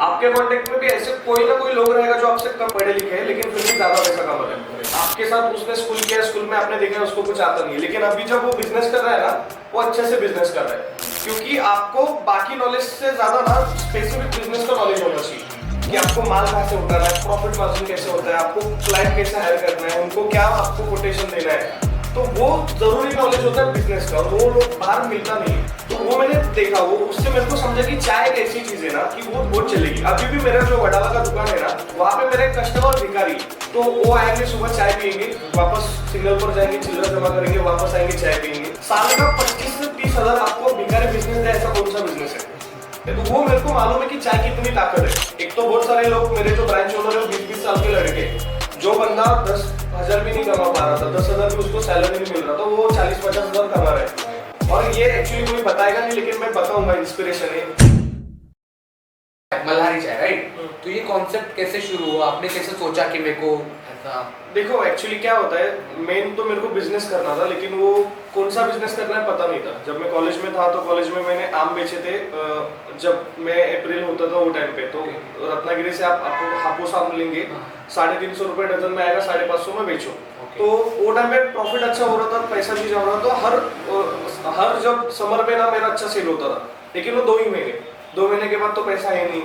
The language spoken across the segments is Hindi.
आपके कांटेक्ट में भी ऐसे कोई ना कोई लोग रहेगा जो आपसे कम पढ़े लिखे हैं लेकिन फिर भी ज्यादा पैसा कमा रहे हैं। आपके साथ उसने स्कूल किया, स्कूल में आपने देखा उसको कुछ आता नहीं है, लेकिन अभी जब वो बिजनेस कर रहा है ना, वो अच्छे से बिजनेस कर रहा है। क्योंकि आपको बाकी नॉलेज से ज्यादा ना स्पेसिफिक बिजनेस का नॉलेज होना चाहिए कि आपको माल कहाँ से उठाना है, प्रॉफिट मार्जिन कैसे होता है, आपको क्लाइंट कैसे हायर करना है, उनको क्या आपको कोटेशन देना है। तो वो जरूरी नॉलेज होता है बिजनेस का, और वो लोग बाहर मिलता नहीं है। तो वो मैंने देखा, वो उससे मेरे को समझा कि चाय एक ऐसी चीज है ना कि वो बहुत चलेगी। अभी भी मेरा जो वडाला का दुकान है ना, वहाँ पे मेरे कस्टमर भिखारी, तो वो आएंगे सुबह चाय पियेंगे, वापस सिग्नल पर जाएंगे, चिल्लर जमा करेंगे, वापस आएंगे चाय पियेंगे। साल का 25 से 30 हजार आपको भिखारी बिजनेस है, ऐसा कौन सा बिजनेस है? तो वो मेरे को मालूम है कि चाय की इतनी ताकत है। एक तो बहुत सारे लोग, मेरे जो ब्रांच ओनर है 20-20 साल के लड़के, जो बंदा 10,000 भी नहीं कमा पा रहा था, 10,000 भी उसको सैलरी नहीं मिल रहा था, वो 40-50 हजार कमा रहा है। और ये एक्चुअली कोई बताएगा नहीं, लेकिन मैं बताऊंगा, इंस्पिरेशन है। मल्हारी चाय, राइट? तो ये कॉन्सेप्ट कैसे शुरू हुआ, आपने कैसे सोचा कि मेरे को ऐसा? देखो एक्चुअली क्या होता है, मेन तो मेरे को बिजनेस करना था, लेकिन वो कौन सा बिजनेस करना है पता नहीं था। जब मैं कॉलेज में था तो कॉलेज में मैंने आम बेचे थे। जब मैं अप्रैल होता था वो टाइम पे, तो रत्नागिरी से आप हापुस आम लेंगे, 350 रुपए डजन में आएगा, 550 में बेचो। तो वो टाइम पे प्रॉफिट अच्छा हो रहा था, पैसा भी जा रहा था। तो हर जब समर में ना मेरा अच्छा सेल होता था, लेकिन वो 2 महीने के बाद तो पैसा है नहीं।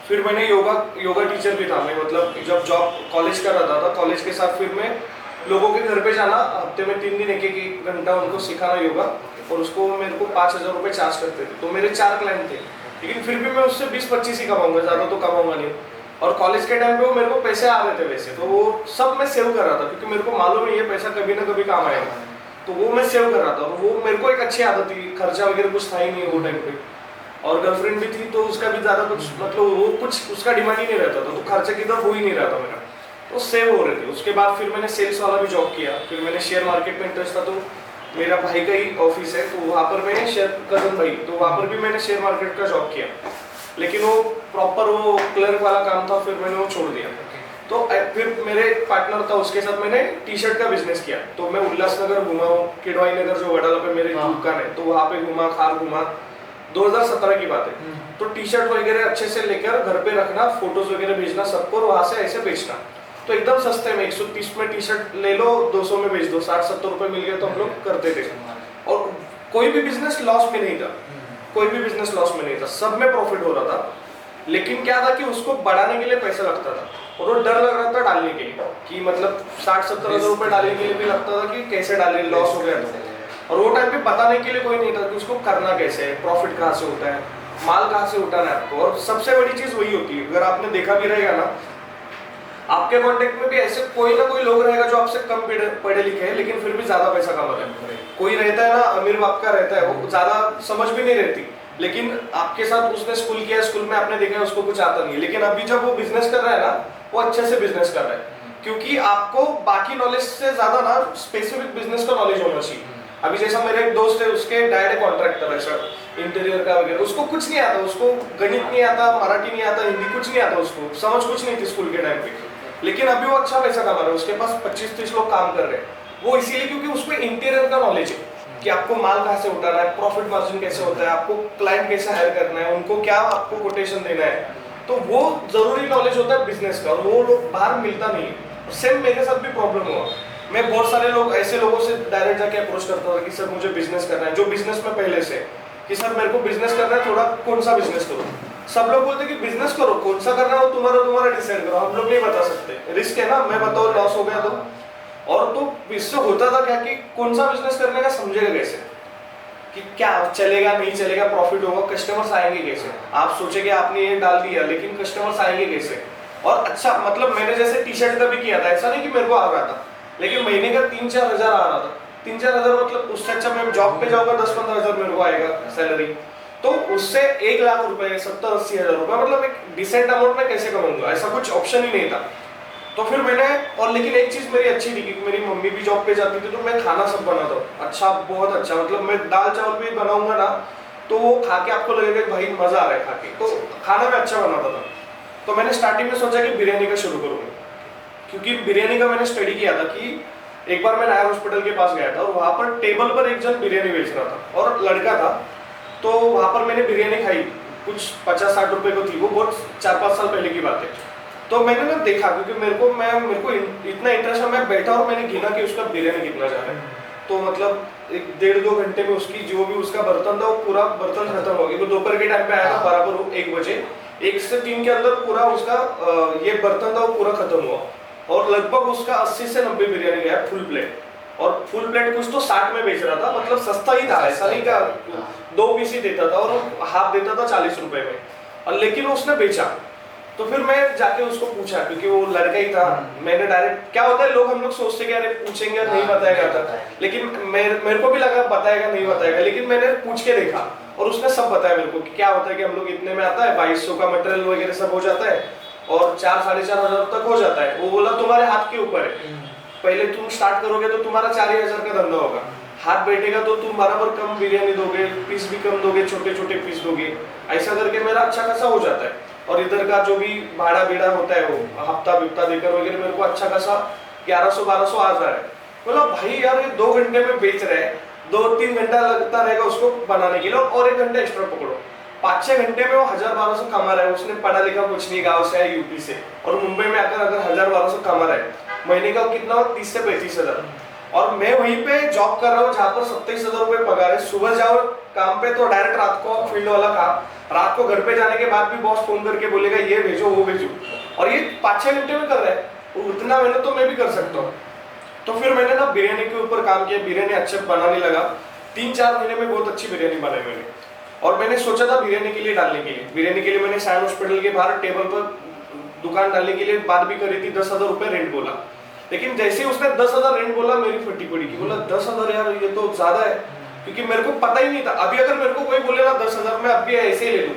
फिर मैंने योगा टीचर भी था मैं, मतलब जब जॉब कॉलेज कर रहा था, कॉलेज के साथ फिर मैं लोगों के घर पे जाना, हफ्ते में 3 दिन 1-1 घंटा उनको सिखाना योगा, और उसको मेरे को 5,000 रुपये चार्ज करते थे। तो मेरे 4 क्लाइंट थे, लेकिन फिर भी मैं उससे 20-25 ही कमाऊंगा, ज़्यादा तो कमाऊंगा नहीं। और कॉलेज के टाइम पे वो मेरे को पैसे आ रहे थे वैसे, तो वो सब मैं सेव कर रहा था, क्योंकि मेरे को मालूम है ये पैसा कभी ना कभी काम आएगा। तो वो मैं सेव कर रहा था, तो वो मेरे को एक अच्छी आदत थी। खर्चा वगैरह कुछ था ही नहीं वो टाइम पे, और गर्लफ्रेंड भी थी, तो उसका भी ज़्यादा कुछ मतलब वो कुछ उसका डिमांड ही नहीं रहता था, तो खर्चा की तरफ हो ही नहीं रहा था मेरा, तो सेव हो रहे थे। उसके बाद फिर मैंने सेल्स वाला भी जॉब किया, फिर मैंने शेयर मार्केट में इंटरेस्ट था, तो मेरा भाई का ही ऑफिस है, तो वहाँ पर मैंने शेयर, कजन भाई, तो वहाँ पर भी मैंने शेयर मार्केट का जॉब किया, लेकिन वो प्रॉपर वो क्लर्क वाला काम था, फिर मैंने वो छोड़ दिया। तो फिर मेरे एक पार्टनर था, उसके साथ मैंने टी शर्ट का बिजनेस किया। तो मैं उल्लासनगर घुमा हूँ, किडवाई नगर जो वडाला पे मेरी दुकान है, तो वहाँ पे घुमा, खार घुमा। 2017 की बात है। तो टी शर्ट वगैरह अच्छे से लेकर घर पे रखना, फोटोज वगैरह भेजना सबको, और वहाँ से ऐसे बेचना। तो एकदम सस्ते में 130 में टी शर्ट ले लो, 200 में बेच दो, 60-70 रुपए मिल गए तो हम लोग करते थे। और कोई भी बिजनेस लॉस में नहीं था, कोई भी बिजनेस लॉस में नहीं था, सब में प्रॉफिट हो रहा था। लेकिन क्या था कि उसको बढ़ाने के लिए पैसा लगता था, और वो डर लग रहा था डालने के लिए, कि मतलब 60-70 हजार रुपए डालने के लिए भी लगता था कि कैसे डाले, लॉस हो गया तो। और वो टाइम पे बताने के लिए कोई नहीं था कि उसको करना कैसे है, प्रॉफिट कहाँ से होता है, माल कहाँ से उठाना है आपको। और सबसे बड़ी चीज वही होती है, अगर आपने देखा भी रहेगा ना, आपके कांटेक्ट में भी ऐसे कोई ना कोई लोग रहेगा जो आपसे कम पढ़े लिखे हैं लेकिन फिर भी ज्यादा पैसा कमा रहे हैं। कोई रहता है ना, अमीर बाप का रहता है, वो ज्यादा समझ भी नहीं रहती, लेकिन आपके साथ उसने स्कूल किया, स्कूल में आपने देखा उसको कुछ आता नहीं है, लेकिन अभी जब वो बिजनेस कर रहा है ना, वो अच्छे से बिजनेस कर रहा है। क्योंकि आपको बाकी नॉलेज से ज्यादा ना स्पेसिफिक बिजनेस का नॉलेज होना चाहिए। अभी जैसा मेरा एक दोस्त है, उसके डैड है कॉन्ट्रैक्टर है सर, इंटीरियर का वगैरह, उसको कुछ नहीं आता, उसको गणित नहीं आता, मराठी नहीं आता, हिंदी कुछ नहीं आता, उसको समझ कुछ नहीं थी स्कूल के टाइम पे, लेकिन अभी वो अच्छा पैसा कमा रहा है, उसके पास 25-30 लोग काम कर रहे हैं। वो इसीलिए क्योंकि उसको इंटीरियर का नॉलेज है कि आपको माल कहाँ से उठाना है, प्रॉफिट मार्जिन कैसे होता है, आपको क्लाइंट कैसे हायर करना है, उनको क्या आपको कोटेशन देना है। तो वो जरूरी नॉलेज होता है बिजनेस का, और वो लोग बाहर मिलता नहीं है। सेम मेरे साथ भी प्रॉब्लम हुआ, मैं बहुत सारे लोग ऐसे लोगों से डायरेक्ट जाके अप्रोच करता था कि सर मुझे बिजनेस करना है, जो बिजनेस में पहले से, कि सर मेरे को बिजनेस करना है, थोड़ा कौन सा बिजनेस करूँ। सब लोग बोलते कि बिजनेस करो, कौन सा करना हो तुम्हारा डिसाइड करो, हम लोग नहीं बता सकते, रिस्क है ना, मैं बताओ लॉस हो गया तो। और तो इससे होता था क्या कि कौन सा बिजनेस करने का समझेगा कैसे, कि क्या चलेगा नहीं चलेगा, प्रॉफिट होगा, कस्टमर्स आएंगे कैसे। आप सोचेंगे आपने ये डाल दिया, लेकिन कस्टमर्स आएंगे कैसे। और अच्छा मतलब मैंने जैसे टी शर्ट का भी किया था, ऐसा नहीं कि मेरे को आ रहा था, लेकिन महीने का 3-4 हजार आ रहा था। 3-4 हजार मतलब उससे अच्छा मैं जॉब पे जाऊंगा, 10-15 हजार मेरे को आएगा सैलरी, तो उससे 1 लाख रुपए, 70-80 हजार रुपए, मतलब एक डिसेंट अमाउंट में कैसे कमाऊंगा, ऐसा कुछ ऑप्शन ही नहीं था। तो फिर मैंने, और लेकिन एक चीज मेरी अच्छी थी कि मेरी मम्मी भी जॉब पे जाती थी, तो मैं खाना सब बनाता हूँ अच्छा, बहुत अच्छा, मतलब मैं दाल चावल भी बनाऊंगा ना, तो वो खा के आपको लगेगा कि भाई मजा आ रहा है खा के, तो खाना मैं अच्छा बनाता था। तो मैंने स्टार्टिंग में सोचा कि बिरयानी का शुरू करूंगा, क्योंकि बिरयानी का मैंने स्टडी किया था कि एक बार मैं नायर हॉस्पिटल के पास गया था, और वहाँ पर टेबल पर एक जन बिरयानी बेच रहा था, और लड़का था, तो वहाँ पर मैंने बिरयानी खाई, कुछ 50-60 रुपए को थी, वो बहुत 4-5 साल पहले की बात है। तो मैंने ना देखा, क्योंकि मेरे को इतना इंटरेस्ट है, मैं बैठा और मैंने गिना कि उसका बिरयानी कितना जा रहा है। तो मतलब 1-1.5-2 घंटे में उसकी जो भी उसका बर्तन था वो पूरा बर्तन खत्म हो गया। वो दोपहर के टाइम पे आया था बराबर 1 बजे, 1 से 3 के अंदर पूरा उसका ये बर्तन था वो पूरा खत्म हुआ। और लगभग उसका 80 से 90 बिरयानी गया फुल प्लेट। और फुल प्लेट कुछ तो 60 में बेच रहा था, मतलब सस्ता ही था, ऐसा नहीं का 2 पीस ही देता था और हाफ देता था 40 रुपए में। और लेकिन उसने बेचा। तो फिर मैं जाके उसको पूछा, क्योंकि वो लड़का ही था। मैंने डायरेक्ट, क्या होता है लोग हम लोग सोचते कि अरे पूछेंगे नहीं बताएगा था, लेकिन मेरे को भी लगा बताएगा नहीं बताएगा, लेकिन मैंने पूछ के देखा और उसने सब बताया मेरे को कि क्या होता है कि हम लोग इतने में आता है, 2200 का मटेरियल वगैरह सब हो जाता है और 4-4.5 तक हो जाता है। वो बोला तुम्हारे हाथ के ऊपर है, पहले तुम स्टार्ट करोगे तो तुम्हारा 4,000 का धंधा होगा, हाथ बैठेगा तो तुम बराबर कम बिरयानी दोगे, पीस भी कम दोगे, छोटे छोटे पीस दोगे, ऐसा करके मेरा अच्छा खासा हो जाता है। और इधर का जो भी भाड़ा बीड़ा होता है वो हफ्ता बिफ्ता देकर वगैरह मेरे को अच्छा खासा 1100-1200 आ जा रहा है। बोला भाई यार ये 2 घंटे में बेच रहे हैं, 2-3 घंटा लगता रहेगा उसको बनाने के लिए और 1 घंटा एक्स्ट्रा पकड़ो, 5-6 घंटे में वो 1000-1200 कमा रहा है। उसने पढ़ा लिखा कुछ नहीं, गाँव से है यूपी से, और मुंबई में आकर अगर 1000-1200 कमा रहा है, महीने का कितना 30 से 35 हजार। और मैं वहीं पे जॉब कर रहा हूँ जहाँ पर 27,000 रुपए पगार है। सुबह जाओ काम पे तो डायरेक्ट रात को फील्ड वाला काम, रात को घर पे जाने के बाद भी बॉस फोन करके बोलेगा ये भेजो वो भेजो, और ये 5-6 घंटे में कर रहा है। उतना मेहनत तो मैं भी कर सकता हूँ। तो फिर मैंने ना बिरयानी के ऊपर काम किया, बिरयानी अच्छे बनाने लगा। 3-4 महीने में बहुत अच्छी बिरयानी बनाई मैंने। और मैंने सोचा था बिरयानी के लिए डालने के लिए, बिरयानी के लिए मैंने साइन हॉस्पिटल के बाहर टेबल पर दुकान डालने के लिए बात भी करी थी, 10,000 रुपए रेंट बोला। लेकिन जैसे ही उसने 10,000 रेंट बोला मेरी फटी पड़ी कि बोला 10,000 यार ये तो ज्यादा है, क्योंकि मेरे को पता ही नहीं था। अभी अगर मेरे को कोई बोले ना 10,000 में अब भी ऐसे ही ले लूं,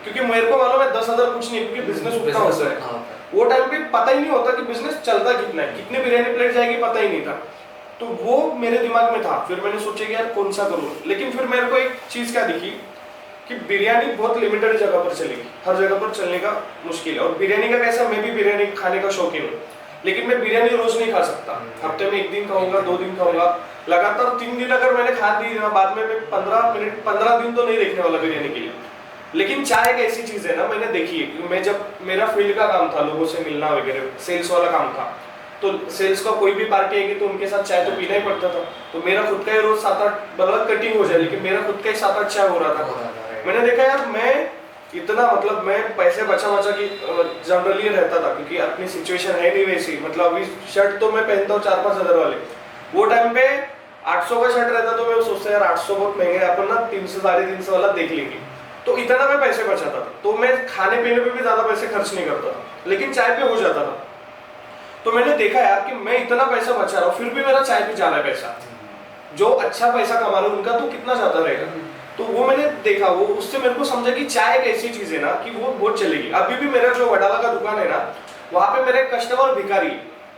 क्योंकि मेरे को मालूम है 10,000 कुछ नहीं, क्योंकि बिजनेस उतना होता है। वो टाइम पे पता ही नहीं होता कि बिजनेस चलता कितना है, कितने बिरयानी प्लेट जाएगी पता ही नहीं था। तो वो मेरे दिमाग में था। फिर मैंने सोचा कि यार कौन सा करूं, लेकिन फिर मेरे को एक चीज क्या दिखी कि बिरयानी बहुत लिमिटेड जगह पर चलेगी, हर जगह पर चलने का मुश्किल है। और बिरयानी का कैसा, मैं भी बिरयानी खाने का शौकीन हूँ, लेकिन मैं बिरयानी रोज नहीं खा सकता। हफ्ते में 1 दिन खाऊंगा, 2 दिन खाऊंगा, लगातार 3 दिन अगर मैंने खा दी ना, बाद में मैं 15 दिन तो नहीं देखने वाला बिरयानी के लिए। लेकिन चाय एक ऐसी चीज है ना, मैंने देखी है, मैं जब मेरा फील्ड का काम था, लोगों से मिलना वगैरह, सेल्स वाला काम था, तो सेल्स का कोई भी पार्टी आएगी तो उनके साथ चाय तो पीना ही पड़ता था। तो मेरा खुद का ही रोज 7-8 बल्कि कटिंग हो जाए, लेकिन मेरा खुद का ही 7-8 चाय हो रहा था। मैंने देखा यार मैं इतना, मतलब मैं पैसे बचा बचा के जनरली रहता था, क्योंकि अपनी सिचुएशन है नहीं वैसी। मतलब अभी शर्ट तो मैं पहनता हूँ 4-5 हजार वाले, वो टाइम पे 800 का शर्ट रहता तो मैं सोचता यार 800 बहुत महंगे, अपन ना 300-350 वाला देख लेंगे। तो इतना मैं पैसे बचाता था, तो मैं खाने पीने पे भी ज्यादा पैसे खर्च नहीं करता था, लेकिन चाय पे हो जाता था। तो मैंने देखा यार कि मैं इतना पैसा बचा रहा हूँ, फिर भी मेरा चाय पे जा रहा है पैसा। जो अच्छा पैसा कमा रहे उनका तो कितना ज्यादा रहेगा। तो वो मैंने देखा, वो उससे मेरे को समझा कि चाय एक ऐसी चीज है ना कि वो बहुत चलेगी। अभी भी मेरा जो वडाला का दुकान है ना, वहाँ पे मेरे कस्टमर भिखारी,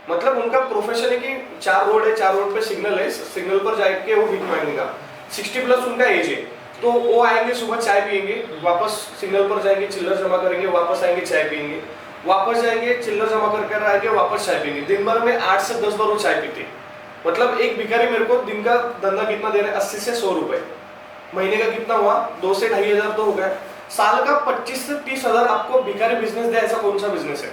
मतलब उनका प्रोफेशन है कि 4 रोड है, 4 रोड पे सिग्नल है, सिग्नल पर जाके वो भीख मांगेगा। 60+ उनका एज है, तो वो आएंगे सुबह चाय पियेंगे, वापस सिग्नल पर जाएंगे, चिल्लर जमा करेंगे, वापस आएंगे चाय पियेंगे, वापस जाएंगे चिल्लर जमा करके आएंगे, वापस चाय पियेंगे। दिन भर में 8 से 10 बार वो चाय पीते। मतलब एक भिखारी मेरे को दिन का धंधा कितना दे रहा है, 80 से 100 रुपए। महीने का कितना हुआ, 2 से 2.5 हजार तो हो गया। साल का 25 से 30 हजार आपको भिखारी बिजनेस दे, ऐसा कौन सा बिजनेस है?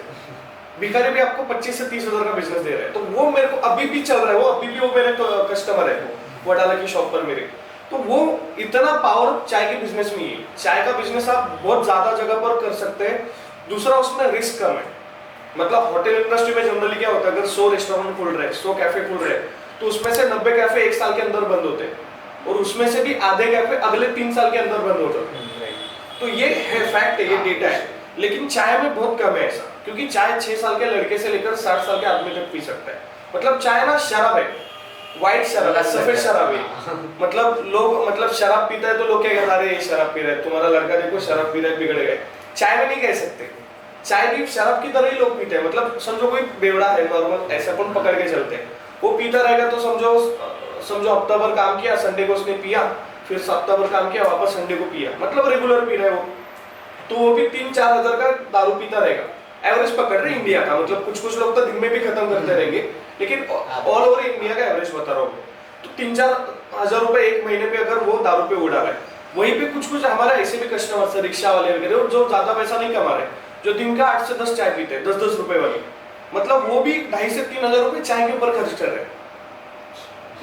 भिखारी भी आपको 25 से 30 हजार का बिजनेस दे रहा है। तो वो मेरे को अभी भी चल रहा है, वो अभी भी वो मेरे कस्टमर है, वो वडाला की शॉप पर मेरे। तो वो इतना पावर चाय के बिजनेस में ही है। चाय का बिजनेस आप बहुत ज्यादा जगह पर कर सकते हैं। दूसरा, उसमें रिस्क कम है। मतलब होटल इंडस्ट्री में जनरली क्या होता है, अगर 100 रेस्टोरेंट खुल रहे, 100 कैफे खुल रहे, तो उसमें से 90 कैफे 1 साल के अंदर बंद होते हैं, और उसमें से भी आधे कैफे अगले 3 साल के अंदर बंद होते हैं। तो ये है फैक्ट है, ये डेटा है। लेकिन चाय में बहुत कम है ऐसा, क्योंकि चाय 6 साल के लड़के से लेकर 60 साल के आदमी तक पी सकता है। मतलब चाय ना शराब है, व्हाइट शराब है, सफेद शराब है। मतलब लोग, मतलब शराब पीता है तो लोग क्या कहते हैं, ये शराब पी रहा है, तुम्हारा लड़का देखो शराब पी रहा है, बिगड़ गए। चाय में नहीं कह सकते, चाय भी शराब की तरह ही लोग पीते हैं। मतलब समझो कोई बेवड़ा है नॉर्मल, ऐसे अपन पकड़ के चलते हैं, वो पीता रहेगा तो समझो हफ्ता भर काम किया, संडे को उसने पिया, फिर हफ्ता भर काम किया, वापस संडे को पिया, मतलब रेगुलर पी रहा है वो। तो वो भी 3-4 हजार का दारू पीता रहेगा, एवरेज पकड़ रहे इंडिया का। मतलब कुछ लोग तो दिन में भी खत्म करते रहेंगे, लेकिन ऑल ओवर इंडिया का एवरेज बता रहा हूँ। तो 3-4 हजार रुपए एक महीने पे अगर वो दारू पे उड़ा रहा है, वहीं पे कुछ कुछ हमारे ऐसे भी कस्टमर्स है, रिक्शा वाले वगैरह, जो ज्यादा पैसा नहीं कमा रहे, जो दिन का 8 से 10 चाय पीते हैं, 10-10 रुपए वाली, मतलब वो भी 2,500 से 3,000 रुपए चाय के ऊपर खर्च कर रहे हैं।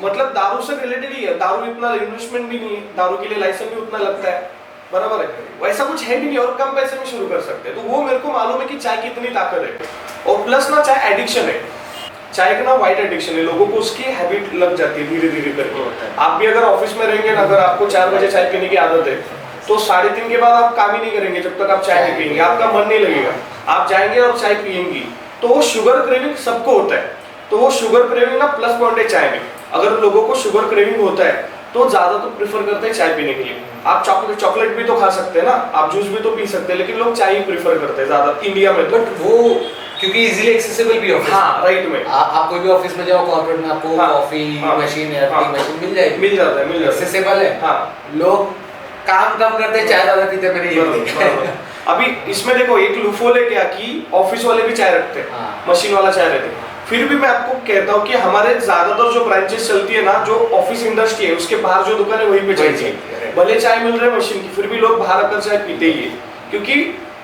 मतलब दारू से रिलेटेड ही है, दारू इतना इन्वेस्टमेंट भी नहीं है, दारू के लिए लाइसेंस भी उतना लगता है, बराबर है, वैसा कुछ है भी नहीं और कम पैसे में शुरू कर सकते हैं। तो वो मेरे को मालूम है कि चाय की इतनी ताकत है। और प्लस ना चाय एडिक्शन है, चाय का ना वाइट एडिक्शन है, लोगों को उसकी हैबिट लग जाती है धीरे धीरे करके। आप भी अगर ऑफिस में रहेंगे ना, अगर आपको 4 बजे चाय पीने की आदत है तो 3:30 के बाद आप काम ही नहीं करेंगे जब तक आप चाय नहीं पियेंगे, आपका मन नहीं लगेगा, आप जाएंगे और चाय पियेंगी। तो वो शुगर क्रेविंग सबको होता है, तो वो शुगर क्रेविंग ना प्लस पॉइंट है चाय में। अगर लोगों को शुगर क्रेविंग होता है तो ज्यादा तो प्रेफर करते हैं चाय पीने के लिए। आप चॉकलेट भी तो खा सकते हैं ना, आप जूस भी तो पी सकते हैं, लेकिन लोग चाय ही प्रेफर करते हैं ज्यादा इंडिया में। बट वो क्योंकि इजीली एक्सेसिबल भी ऑफिस, हाँ राइट में, आप कोई भी ऑफिस में जाओ कॉर्पोरेट में, आपको कॉफी मशीन या टी मशीन मिल जाएगी, मिल जाता है, एक्सेसिबल है। हाँ, लोग काम कम करते हैं, चाय ज्यादा पीते हैं, मैंने ये देखा है। अभी इसमें देखो एक लूफोल है क्या कि ऑफिस वाले भी चाय रखते हैं, मशीन वाला चाय रहते हैं। फिर भी मैं आपको कहता हूँ कि हमारे ज्यादातर जो ब्रांचेस चलती है ना, जो ऑफिस इंडस्ट्री है उसके बाहर जो दुकान है वहीं पे चलती है। भले चाय मिल रहा है मशीन की, फिर भी लोग बाहर आकर चाय पीते ही है। क्योंकि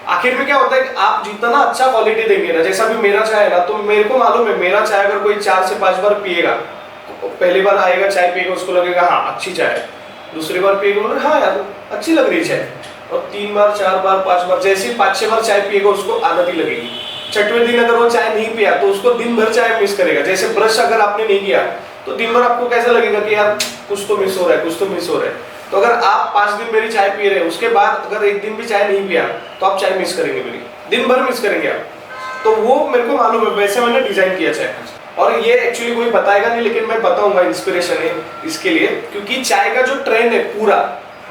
आखिर में क्या होता है कि आप जितना अच्छा क्वालिटी देंगे ना, जैसा भी मेरा चाय है ना, तो मेरे को मालूम है मेरा चाय अगर कोई 4 से 5 बार पिएगा, पहली बार आएगा चाय पिएगा, उसको लगेगा हाँ अच्छी चाय है, दूसरी बार पिएगा हाँ यार अच्छी लग रही है चाय, और 3 बार 4 बार 5 बार, जैसे 5-6 बार चाय पिएगा उसको आदत ही लगेगी। 6वें दिन अगर वो चाय नहीं पिया तो उसको दिन भर चाय मिस करेगा। जैसे ब्रश अगर आपने नहीं किया तो दिन भर आपको कैसा लगेगा कि यार कुछ तो मिस हो रहा है, कुछ तो मिस हो रहा है। तो अगर आप 5 दिन मेरी चाय पी रहे हैं, उसके बाद अगर एक दिन भी चाय नहीं पिया तो आप चाय मिस करेंगे, मेरी दिन भर मिस करेंगे आप। तो वो मेरे को मालूम है, वैसे मैंने डिजाइन किया चाय। और ये एक्चुअली कोई बताएगा नहीं, लेकिन मैं बताऊंगा, इंस्पिरेशन है इसके लिए। क्योंकि चाय का जो ट्रेंड है पूरा,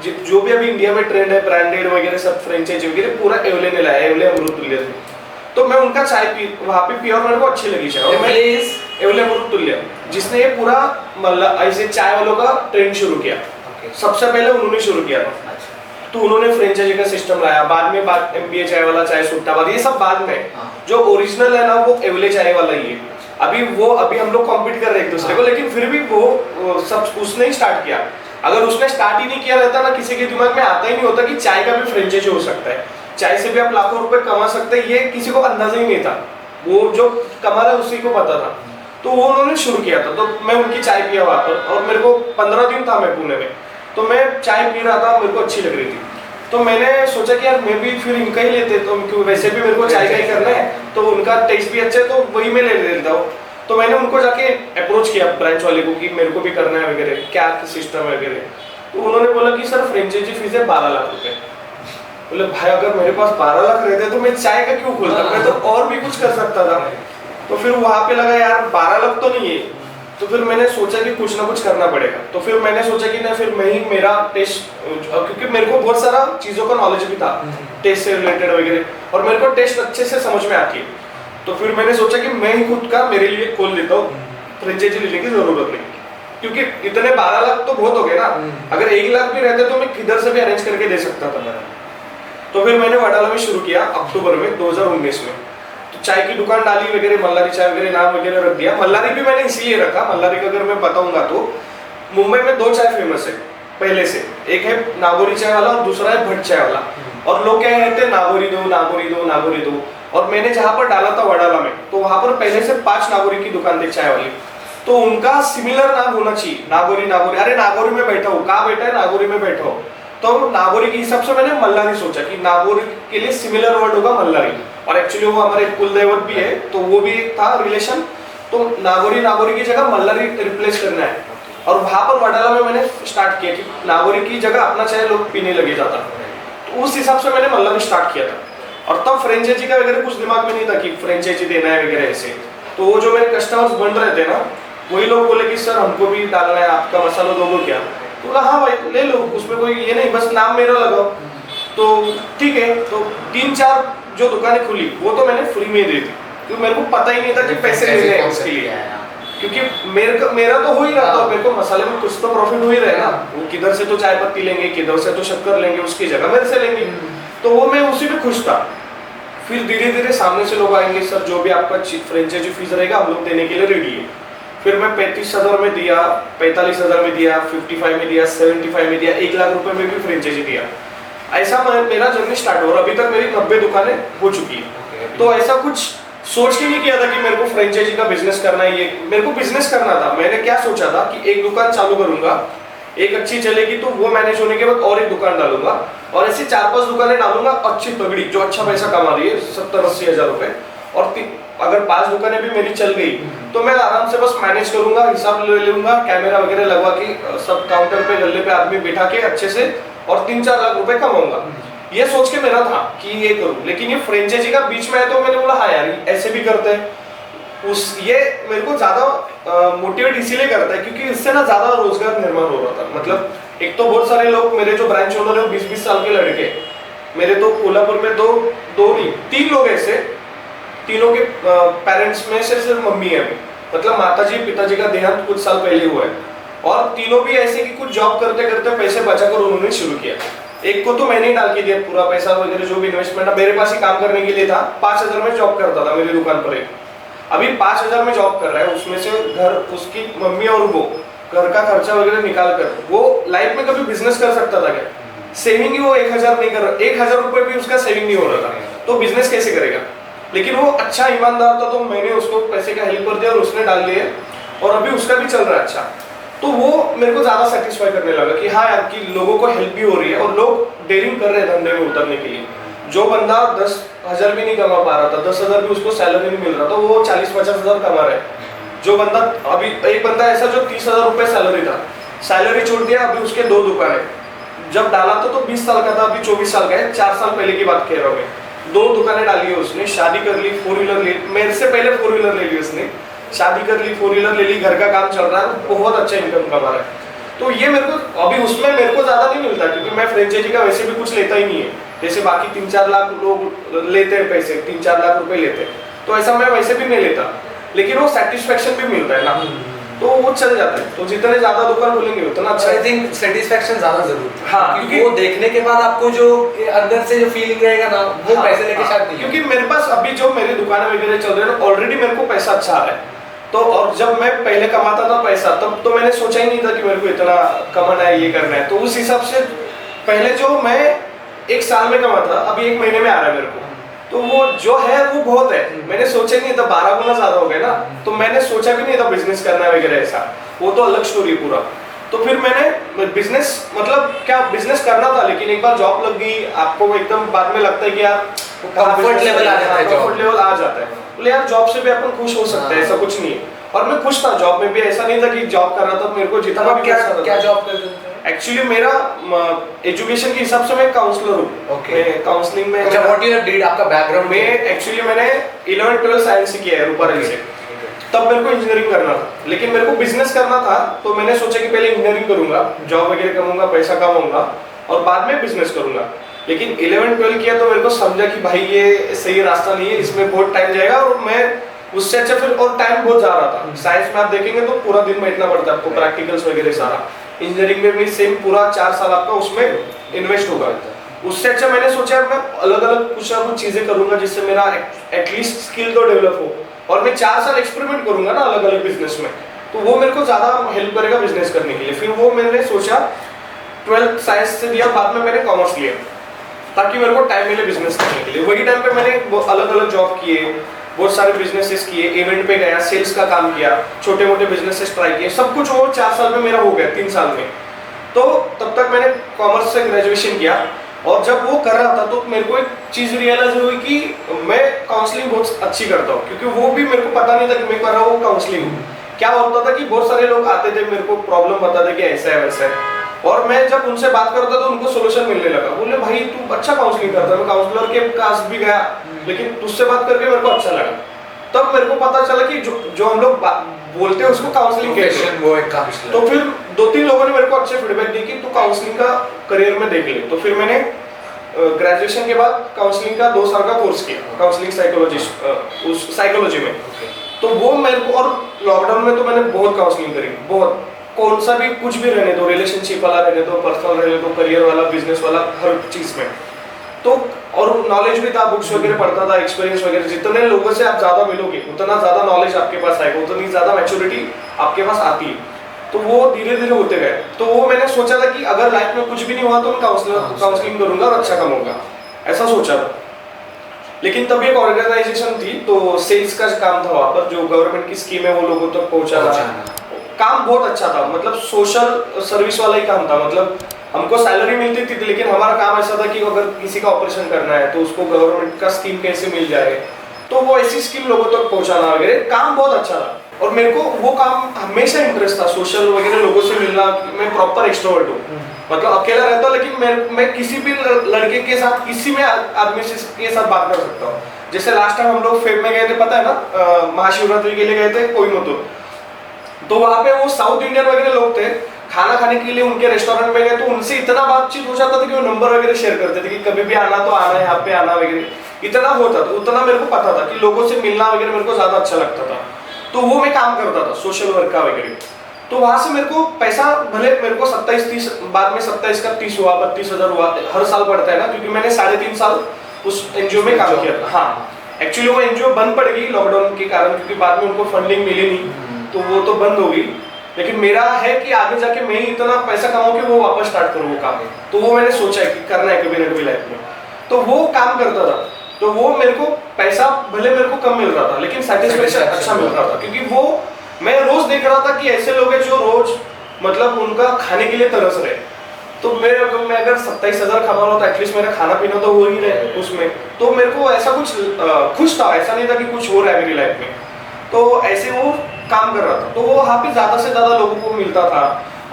जो भी अभी इंडिया में ट्रेंड है, ब्रांडेड वगैरह सब फ्रेंचाइजी वगैरह, पूरा एवले ने लाया, एवले अमृतुल्य से। तो मैं उनका चाय पी वहाँ पे पी और मेरे को अच्छी लगी चाय। और मैं एवले अमृतुल्य, जिसने ये पूरा मतलब ऐसे चाय वालों का ट्रेंड शुरू किया, सबसे पहले उन्होंने शुरू किया था। तो उन्होंने फ्रेंचाइजी का सिस्टम लाया, बाद में MBA चाय वाला, चाय सुट्टाबाद, ये सब बाद में। जो ओरिजिनल है ना वो एवले चाय वाला ही है। अभी हम लोग कॉम्पीट कर रहे हैं एक दूसरे को, लेकिन फिर भी वो सब उसने ही स्टार्ट किया। अगर उसने स्टार्ट ही नहीं किया रहता ना, किसी के दिमाग में आता ही नहीं होता कि चाय का भी फ्रेंचाइजी हो सकता है, चाय से भी आप लाखों रुपए कमा सकते हैं, ये किसी को अंदाजा ही नहीं था। वो जो कमा रहा है उसी को पता था। तो वो उन्होंने शुरू किया था, तो मैं उनकी चाय पिया वहां पर, और मेरे को 15 दिन था मैं पुणे में, तो मैं चाय पी रहा था, मेरे को अच्छी लग रही थी। तो मैंने सोचा कि यार मैं भी फिर इनका ही लेते, तो वैसे भी मेरे को चाय का ही करना है, तो उनका टेस्ट भी अच्छा है, तो वही मैं ले लेता हूँ। तो मैंने उनको जाके अप्रोच किया ब्रांच वाले को कि मेरे को भी करना है वगैरह, क्या सिस्टम है वगैरह। तो उन्होंने बोला कि सर फ्रेंचाइजी फीस है 12 लाख रुपए। बोले भाई अगर मेरे पास 12 लाख रहते तो मैं चाय का क्यों खोलता, मैं तो और भी कुछ कर सकता था। तो फिर वहां पे लगा यार 12 लाख तो नहीं है, तो फिर मैंने सोचा कि कुछ ना कुछ करना पड़ेगा। तो फिर मैंने सोचा कि ना फिर मैं ही मेरा टेस्ट, क्योंकि मेरे को बहुत सारा चीजों का नॉलेज भी था टेस्ट से रिलेटेड वगैरह, और मेरे को टेस्ट अच्छे से समझ में आती है। तो फिर मैंने सोचा कि मैं ही खुद का मेरे लिए खोल लेता हूँ, फ्रेंचाइजी लेने की जरूरत नहीं, क्योंकि इतने 12 लाख तो बहुत हो गए ना। अगर 1 लाख भी रहते तो मैं किधर से भी अरेंज करके दे सकता था। तो फिर मैंने वडाला में शुरू किया अक्टूबर में 2019 में। तो चाय की दुकान डाली वगैरह, मल्लारी चाय वगैरह नाम वगैरह रख दिया। मल्लारी भी मैंने इसलिए रखा, मल्लारी का अगर मैं बताऊंगा तो मुंबई में 2 चाय फेमस है पहले से, एक है नागौरी चाय वाला और दूसरा है भट्ट चाय वाला। और लोग क्या कहते हैं नागौरी दो नागौरी दो नागौरी दो। और मैंने जहाँ पर डाला था वडाला में, तो वहां पर पहले से 5 नागौरी की दुकान थी चाय वाली, तो उनका सिमिलर नाम होना चाहिए, नागौरी नागौरी। अरे नागौरी में बैठा हूँ, कहाँ बैठा है, नागौरी में बैठा हूँ। तो नागौरी के हिसाब से मैंने मल्लारी सोचा कि नागौरी के लिए सिमिलर वर्ड होगा मल्लारी, और एक्चुअली वो हमारे कुलदेवत भी है, तो वो भी एक था रिलेशन। तो नागौरी की जगह मल्लारी रिप्लेस करना है। और वहां पर वडाला में मैंने स्टार्ट किया कि नागौरी की जगह अपना चाय लोग पीने लगे जाता, तो उस हिसाब से मैंने मल्लारी स्टार्ट किया था। और तब फ्रेंचाइजी का वगैरह कुछ दिमाग में नहीं था कि फ्रेंचाइजी देना है वगैरह ऐसे। तो वो जो मेरे कस्टमर्स बन रहे थे ना, वही लोग बोले कि सर हमको भी डालना है, आपका मसाला दोगे क्या? तो बोला हाँ भाई ले लो, उसमें कोई ये नहीं, बस नाम मेरा लगाओ। तो ठीक है, तो 3-4 जो दुकानें खुली वो तो मैंने फ्री में दे दी, क्योंकि मेरे को पता ही नहीं था कि पैसे लेने हैं उसके लिए। क्योंकि मेरा तो हो ही रहा था, मेरे को मसाले में कुछ तो प्रॉफिट हो ही रहा है ना। वो किधर से तो चाय पत्ती लेंगे, किधर से तो शक्कर लेंगे, उसकी जगह मेरे से लेंगे। तो वो मैं उसी में खुश था। फिर धीरे धीरे सामने से लोग आएंगे, सर जो भी आपका फ्रेंचाइजी फीस रहेगा हम लोग देने के लिए रेडी है। फिर मैं 35,000 में दिया, 45,000 में दिया, 55 में दिया, 75 में दिया, 1 लाख रुपए में भी फ्रेंचाइजी दिया। ऐसा मेरा जर्नी स्टार्ट हो, और अभी तक मेरी 90 दुकानें हो चुकी है। तो ऐसा कुछ सोच के नहीं किया था कि मेरे को फ्रेंचाइजी का बिजनेस करना है। ये मेरे को बिजनेस करना था। मैंने क्या सोचा था कि एक दुकान चालू करूंगा, एक अच्छी चलेगी तो वो मैनेज होने के बाद और एक दुकान डालूंगा, और ऐसे 4-5 दुकानें डालूंगा अच्छी तगड़ी, जो अच्छा पैसा कमा रही है, 70-80 हजार रुपए। और अगर 5 दुकानें भी मेरी चल गई तो मैं आराम से बस मैनेज करूंगा, हिसाब ले लूंगा, कैमरा वगैरह लगवा के सब काउंटर पे गल्ले पे आदमी बिठा के अच्छे से, और 3-4 लाख रुपए कमाऊंगा। ये सोच के मेरा था कि ये करूं। लेकिन ये फ्रेंचाइजी का बीच में है तो मैंने बोला हाँ यार ऐसे भी करते हैं। ये मेरे को ज्यादा मोटिवेट इसीलिए करता है क्योंकि इससे ना ज्यादा रोजगार निर्माण हो रहा था। मतलब एक तो बहुत सारे लोग, मेरे जो ब्रांच ओनर है 20-20 साल के लड़के, मेरे तो कोल्हापुर में दो नहीं 3 लोग ऐसे, तीनों के पेरेंट्स में से सिर्फ मम्मी है अभी। मतलब माताजी पिताजी का देहांत कुछ साल पहले हुआ है, और तीनों भी ऐसे कि कुछ जॉब करते करते पैसे बचाकर उन्होंने शुरू किया। एक को तो मैंने ही डाल के दिया पूरा पैसा वगैरह, जो भी इन्वेस्टमेंट मेरे पास ही काम करने के लिए था। 5,000 में जॉब करता था मेरी दुकान पर। अभी 5,000 में जॉब कर रहा है, उसमें से घर उसकी मम्मी और वो घर का खर्चा वगैरह निकाल कर वो लाइफ में कभी बिजनेस कर सकता था क्या? सेविंग ही वो 1,000 नहीं कर रहा, 1,000 रुपए भी उसका सेविंग नहीं हो रहा था, तो बिजनेस कैसे करेगा? लेकिन वो अच्छा ईमानदार था, तो मैंने उसको पैसे का हेल्प कर दिया और उसने डाल दिए, और अभी उसका भी चल रहा है अच्छा। तो वो मेरे को ज्यादा सेटिस्फाई करने लगा कि हाँ यार कि लोगों को हेल्प भी हो रही है और लोग डेयरिंग कर रहे हैं धंधे में उतरने के लिए। जो बंदा 10,000 भी नहीं कमा पा रहा था, 10,000 भी उसको सैलरी नहीं मिल रहा था, वो 40-50 हजार कमा रहा है। जो बंदा अभी, एक बंदा ऐसा जो 30,000 रुपए सैलरी था, सैलरी छोड़ दिया, अभी उसके 2 दुकानें। जब डाला था तो 20 साल का था, अभी 24 साल का है, 4 साल पहले की बात कह रहा हूँ मैं। 2 दुकानें डाली है उसने, शादी कर ली, 4 व्हीलर ले, मेरे से पहले 4 व्हीलर ले ली उसने, शादी कर ली, 4 व्हीलर ले ली, घर का काम चल रहा है, बहुत अच्छा इनकम कमा रहा है। तो ये मेरे को अभी उसमें मेरे को ज्यादा नहीं मिलता, क्योंकि मैं फ्रेंचाइजी का वैसे भी कुछ लेता ही नहीं है। जैसे बाकी 3-4 लाख लोग लेते हैं पैसे, 3-4 लाख रुपए लेते हैं, तो ऐसा मैं वैसे भी नहीं लेता, लेकिन वो सेटिस्फेक्शन भी मिलता है ना, तो वो चल जाता है। तो जितने ज्यादा दुकान खोलेंगे उतना अच्छा। आई थिंक सेटिस्फेक्शन ज्यादा जरूरी है। हाँ, क्योंकि वो देखने के बाद आपको जो अंदर से जो फीलिंग रहेगा ना, वो पैसे लेके शायद नहीं। क्योंकि मेरे पास अभी जो मेरी दुकानें वगैरह चल रही है ना, ऑलरेडी मेरे को पैसा अच्छा आ रहा है। तो और जब मैं पहले कमाता था पैसा, तब तो मैंने सोचा ही नहीं था कि मेरे को इतना कमाना है, ये करना है। तो उस हिसाब से पहले जो मैं 1 साल में कमाता था, अभी 1 महीने में आ रहा है मेरे को, तो वो जो है वो बहुत है। मैंने सोचा नहीं था, 12 गुना ज्यादा हो गया ना, तो मैंने सोचा भी नहीं था बिजनेस करना वगैरह ऐसा, वो तो अलग स्टोरी पूरा। तो फिर मैंने बिजनेस, मतलब क्या बिजनेस करना था, लेकिन एक बार जॉब लग गई, आपको एकदम बाद में लगता है कि यार कंफर्ट लेवल आ जाता है, कंफर्ट लेवल आ जाता है। बोले यार जॉब से भी अपन खुश हो सकते हैं, ऐसा कुछ नहीं है। और मैं खुश था जॉब में भी, ऐसा नहीं था कि जॉब कर रहा था मेरे को जितना भी क्या जॉब करते थे? एक्चुअली मेरा एजुकेशन के हिसाब से मैं काउंसलर हूँ। ओके, काउंसलिंग में अच्छा, व्हाट यू डिड, आपका बैकग्राउंड में एक्चुअली मैंने 11-12 साइंस से किया है रूपारेल से। तब मेरे को इंजीनियरिंग करना था, लेकिन मेरे को बिजनेस करना था, तो मैंने सोचा कि पहले इंजीनियरिंग करूंगा, जॉब वगैरह करूंगा, पैसा कमाऊंगा, और बाद में बिजनेस करूंगा। लेकिन 11-12 किया तो मेरे को समझा कि भाई ये सही रास्ता नहीं है, इसमें बहुत टाइम जाएगा, और मैं उससे अच्छा फिर, और टाइम बहुत जा रहा था। साइंस में आप देखेंगे तो पूरा दिन बैठना पड़ता है आपको, प्रैक्टिकल्स वगैरह सारा। इंजीनियरिंग में भी सेम पूरा 4 साल आपका उसमें इन्वेस्ट होगा। उससे अच्छा मैंने सोचा मैं अलग अलग कुछ ना कुछ चीजें करूंगा, जिससे मेरा एटलीस्ट स्किल तो डेवलप हो, और मैं 4 साल एक्सपेरिमेंट करूंगा ना अलग अलग बिजनेस में, तो वो मेरे को ज्यादा हेल्प करेगा बिजनेस करने के लिए। फिर वो मैंने सोचा 12th साइंस से दिया, बाद में मैंने कॉमर्स लिया, ताकि मेरे को टाइम मिले बिजनेस करने के लिए। वही टाइम पे मैंने अलग अलग जॉब किए, बहुत सारे बिजनेसेस किए, इवेंट पे गया, सेल्स का काम किया, छोटे मोटे बिजनेसेस ट्राई किए, सब कुछ वो 4 साल में मेरा हो गया, 3 साल में। तो तब तक मैंने कॉमर्स से ग्रेजुएशन किया, और जब वो कर रहा था तो मेरे को एक चीज रियलाइज हुई कि मैं काउंसलिंग बहुत अच्छी करता हूँ, क्योंकि वो भी मेरे को पता नहीं था कि मैं कर रहा हूँ काउंसलिंग। क्या होता था कि बहुत सारे लोग आते थे, मेरे को प्रॉब्लम बताते कि ऐसा है वैसा है, और मैं जब उनसे बात करता तो उनको सोल्यूशन मिलने लगा। बोले भाई तू अच्छा काउंसलिंग करता है, मैं काउंसलर के पास भी गया, लेकिन तुझसे बात करके मेरे को अच्छा लगा। तब मेरे को पता चला कि जो हम लोग बोलते हैं उसको काउंसलिंग कहते हैं, वो एक काउंसलर। तो फिर 2-3 लोगों ने मेरे को अच्छे फीडबैक दिए कि तू काउंसलिंग का करियर में देख ले। तो फिर मैंने ग्रेजुएशन के बाद काउंसलिंग का 2 साल का कोर्स किया, काउंसलिंग साइकोलॉजिस्ट, उस साइकोलॉजी में। तो वो मेरे को, और लॉकडाउन में तो मैंने बहुत काउंसलिंग करी, बहुत, कौन सा भी कुछ भी रहने दो, रिलेशनशिप वाला रहने दो, पर्सनल रहने दो, करियर वाला, बिजनेस वाला, हर चीज में। तो और नॉलेज भी था, बुक्स वगैरह पढ़ता था, एक्सपीरियंस वगैरह, जितने लोगों से आप ज्यादा मिलोगे उतना ज्यादा नॉलेज आपके पास आएगा, उतनी ज्यादा मैच्योरिटी आपके पास आती है। तो वो धीरे धीरे होते गए। तो वो मैंने सोचा था कि अगर लाइफ में कुछ भी नहीं हुआ तो मैं काउंसलिंग करूंगा और अच्छा कमाऊंगा, ऐसा सोचा था। लेकिन तब एक ऑर्गेनाइजेशन थी, तो सेल्स का काम था वहाँ पर, जो गवर्नमेंट की स्कीम है वो लोगों तक पहुंचाना। काम बहुत अच्छा था, मतलब सोशल सर्विस वाला ही काम था। मतलब हमको सैलरी मिलती थी, लेकिन हमारा काम ऐसा था कि अगर किसी का ऑपरेशन करना है तो उसको गवर्नमेंट का स्कीम कैसे मिल जाए, तो वो ऐसी स्कीम लोगों तक पहुंचाना वगैरह, काम बहुत अच्छा था। और मेरे को वो काम हमेशा इंटरेस्ट था, सोशल वगैरह, लोगों से मिलना। मैं प्रॉपर एक्सट्रोवर्ट हूँ, मतलब अकेला रहता हूँ, लेकिन मैं किसी भी लड़के के साथ, किसी में आदमी के साथ बात कर सकता हूँ। जैसे लास्ट टाइम हम लोग फेब में गए थे, पता है ना, महाशिवरात्रि के लिए गए थे कोयम्बतूर। तो वहाँ पे वो साउथ इंडियन वगैरह लोग थे, खाना खाने के लिए उनके रेस्टोरेंट में गए तो उनसे इतना बातचीत हो जाता था कि वो नंबर वगैरह शेयर करते थे कि कभी भी आना तो आना, यहाँ पे आना वगैरह, इतना होता था। उतना मेरे को पता था कि लोगों से मिलना वगैरह मेरे को ज्यादा अच्छा लगता था। तो वो मैं काम करता था सोशल वर्क का वगैरह। तो वहां से मेरे को पैसा, भले मेरे को 27-30, बाद में 27 का 30 हुआ, 32,000 हुआ, हर साल बढ़ता है ना, क्योंकि मैंने 3.5 साल उस एनजीओ में काम किया था। हाँ, एक्चुअली वो एनजीओ बंद पड़ गई लॉकडाउन के कारण, क्योंकि बाद में उनको फंडिंग मिली नहीं, तो वो तो बंद हो गई। लेकिन मेरा है कि आगे जाके मैं ही इतना पैसा कमाऊं कि वो वापस स्टार्ट करूं वो काम। तो वो मैंने सोचा है कि करना है कभी ना कभी लाइफ में। तो वो काम करता था, तो वो मेरे को पैसा भले मेरे को कम मिल रहा था, लेकिन सेटिस्फेक्शन अच्छा मिल रहा था, क्योंकि वो मैं रोज देख रहा था कि ऐसे लोग हैं जो रोज मतलब उनका खाने के लिए तरस रहे। तो मैं अगर 27,000 कमा रहा हूँ तो एटलीस्ट मेरा खाना पीना तो हो ही रहे उसमें। तो मेरे को ऐसा कुछ खुश था, ऐसा नहीं था कि कुछ हो रहा है मेरी लाइफ में। तो ऐसे वो काम कर रहा था। तो वो वहाँ पे ज्यादा से ज्यादा लोगों को मिलता था,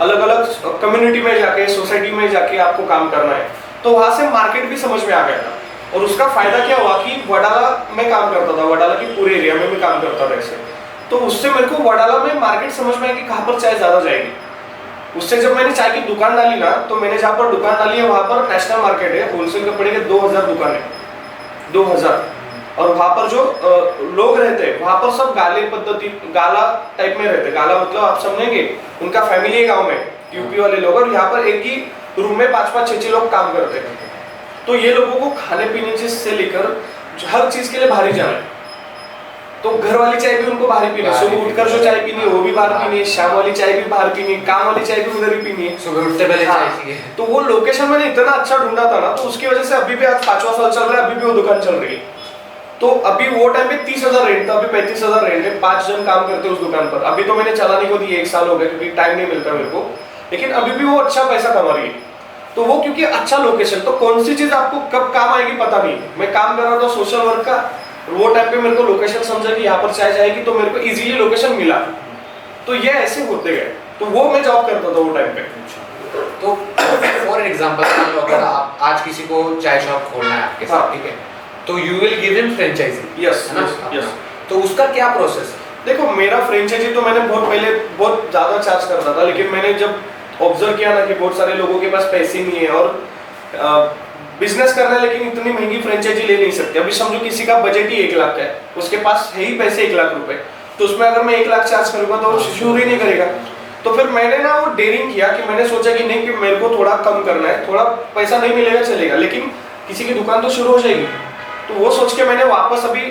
अलग अलग कम्युनिटी में जाके, सोसाइटी में जाके आपको काम करना है। तो वहाँ से मार्केट भी समझ में आ गया था। और उसका फायदा क्या हुआ कि वडाला में काम करता था, वडाला की पूरे एरिया में भी काम करता था ऐसे। तो उससे मेरे को वडाला में मार्केट समझ में आया कि कहाँ पर चाय ज्यादा जाएगी। उससे जब मैंने चाय की दुकान डाली ना, तो मैंने जहाँ पर दुकान डाली है वहाँ पर नेशनल मार्केट है, होलसेल कपड़े के 2000 दुकान है, 2000। और वहाँ पर जो लोग रहते हैं वहाँ पर सब गाले पद्धति, गाला टाइप में रहते हैं। गाला मतलब आप समझेंगे, उनका फैमिली है गाँव में, यूपी वाले लोग। और यहाँ पर एक ही रूम में 5-5, 6-6 लोग काम करते हैं। तो ये लोगों को खाने पीने से लेकर हर चीज के लिए बाहर ही जाना है। तो घर वाली चाय भी उनको बाहर ही पीनी है, सुबह उठकर जो चाय पीनी है वो भी बाहर पीनी है, शाम वाली चाय भी बाहर पीनी है, काम वाली चाय भी उधर ही पीनी है, सुबह उठते पहले चाय चाहिए। तो वो लोकेशन मैंने इतना अच्छा ढूंढा था ना, तो उसकी वजह से अभी भी आज 5वां साल चल रहा है, अभी भी वो दुकान चल रही है। तो अभी वो टाइम पे 30,000 रेंट था, अभी 35,000 रेंट है, 5 जन काम करते हैं उस दुकान पर। अभी तो मैंने चलाने को दी 1 साल हो गया, क्योंकि टाइम नहीं मिलता मेरे को, लेकिन अभी भी वो अच्छा पैसा कमा रही है। तो वो क्योंकि अच्छा लोकेशन, तो कौन सी चीज आपको कब काम आएगी पता नहीं। मैं काम कर रहा था सोशल वर्क का, वो टाइम पे मेरे को लोकेशन समझा कि यहाँ पर चाय जाएगी, तो मेरे को इजीली लोकेशन मिला। तो ये ऐसे होते गए। तो वो मैं जॉब करता था वो टाइम पे। तो फॉर एग्जांपल अगर आप आज किसी को चाय शॉप खोलना है आपके साथ, ठीक है, तो you will give him franchisee, yes yes. तो उसका क्या प्रोसेस है? देखो, मेरा फ्रेंचाइजी तो मैंने बहुत पहले बहुत ज्यादा चार्ज करता था, लेकिन मैंने जब ऑब्जर्व किया ना कि बहुत सारे लोगों के पास पैसे नहीं है और बिजनेस करना है, लेकिन इतनी महंगी फ्रेंचाइजी ले नहीं सकते। अभी समझो किसी का बजट ही 1 लाख का है, उसके पास है ही पैसे 1 लाख रुपए, तो उसमें अगर मैं 1 लाख चार्ज करूंगा तो वो शुरू ही नहीं करेगा। तो फिर मैंने ना वो डेयरिंग किया कि मैंने सोचा कि नहीं, कि मेरे को थोड़ा कम करना है, थोड़ा पैसा नहीं मिलेगा चलेगा, लेकिन किसी की दुकान तो शुरू हो जाएगी। तो वो सोच के मैंने वापस अभी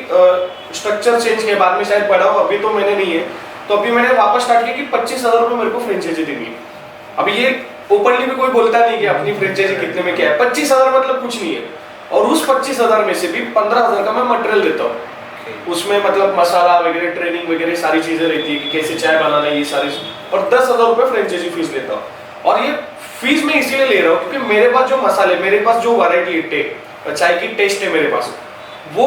स्ट्रक्चर चेंज किया, बाद में शायद बढ़ाओ, अभी तो मैंने नहीं है। तो अभी मैंने वापस स्टार्ट किया कि 25,000 रुपये मेरे को फ्रेंचाइजी देनी है। अभी ये ओपनली भी कोई बोलता नहीं कि अपनी फ्रेंचाइजी कितने में क्या है, 25,000 मतलब कुछ नहीं है। और उस 25,000 में से भी 15,000 का मैं मटेरियल देता हूँ। उसमें मतलब मसाला वगैरह, ट्रेनिंग वगैरह सारी चीजें रहती है कि कैसे चाय बनाना है, ये सारी। और 10,000 रुपये फ्रेंचाइजी फीस लेता हूँ। और ये फीस मैं इसीलिए ले रहा हूँ क्योंकि मेरे पास जो मसाले, मेरे पास जो वैरायटी है, चाय की टेस्ट है मेरे पास, वो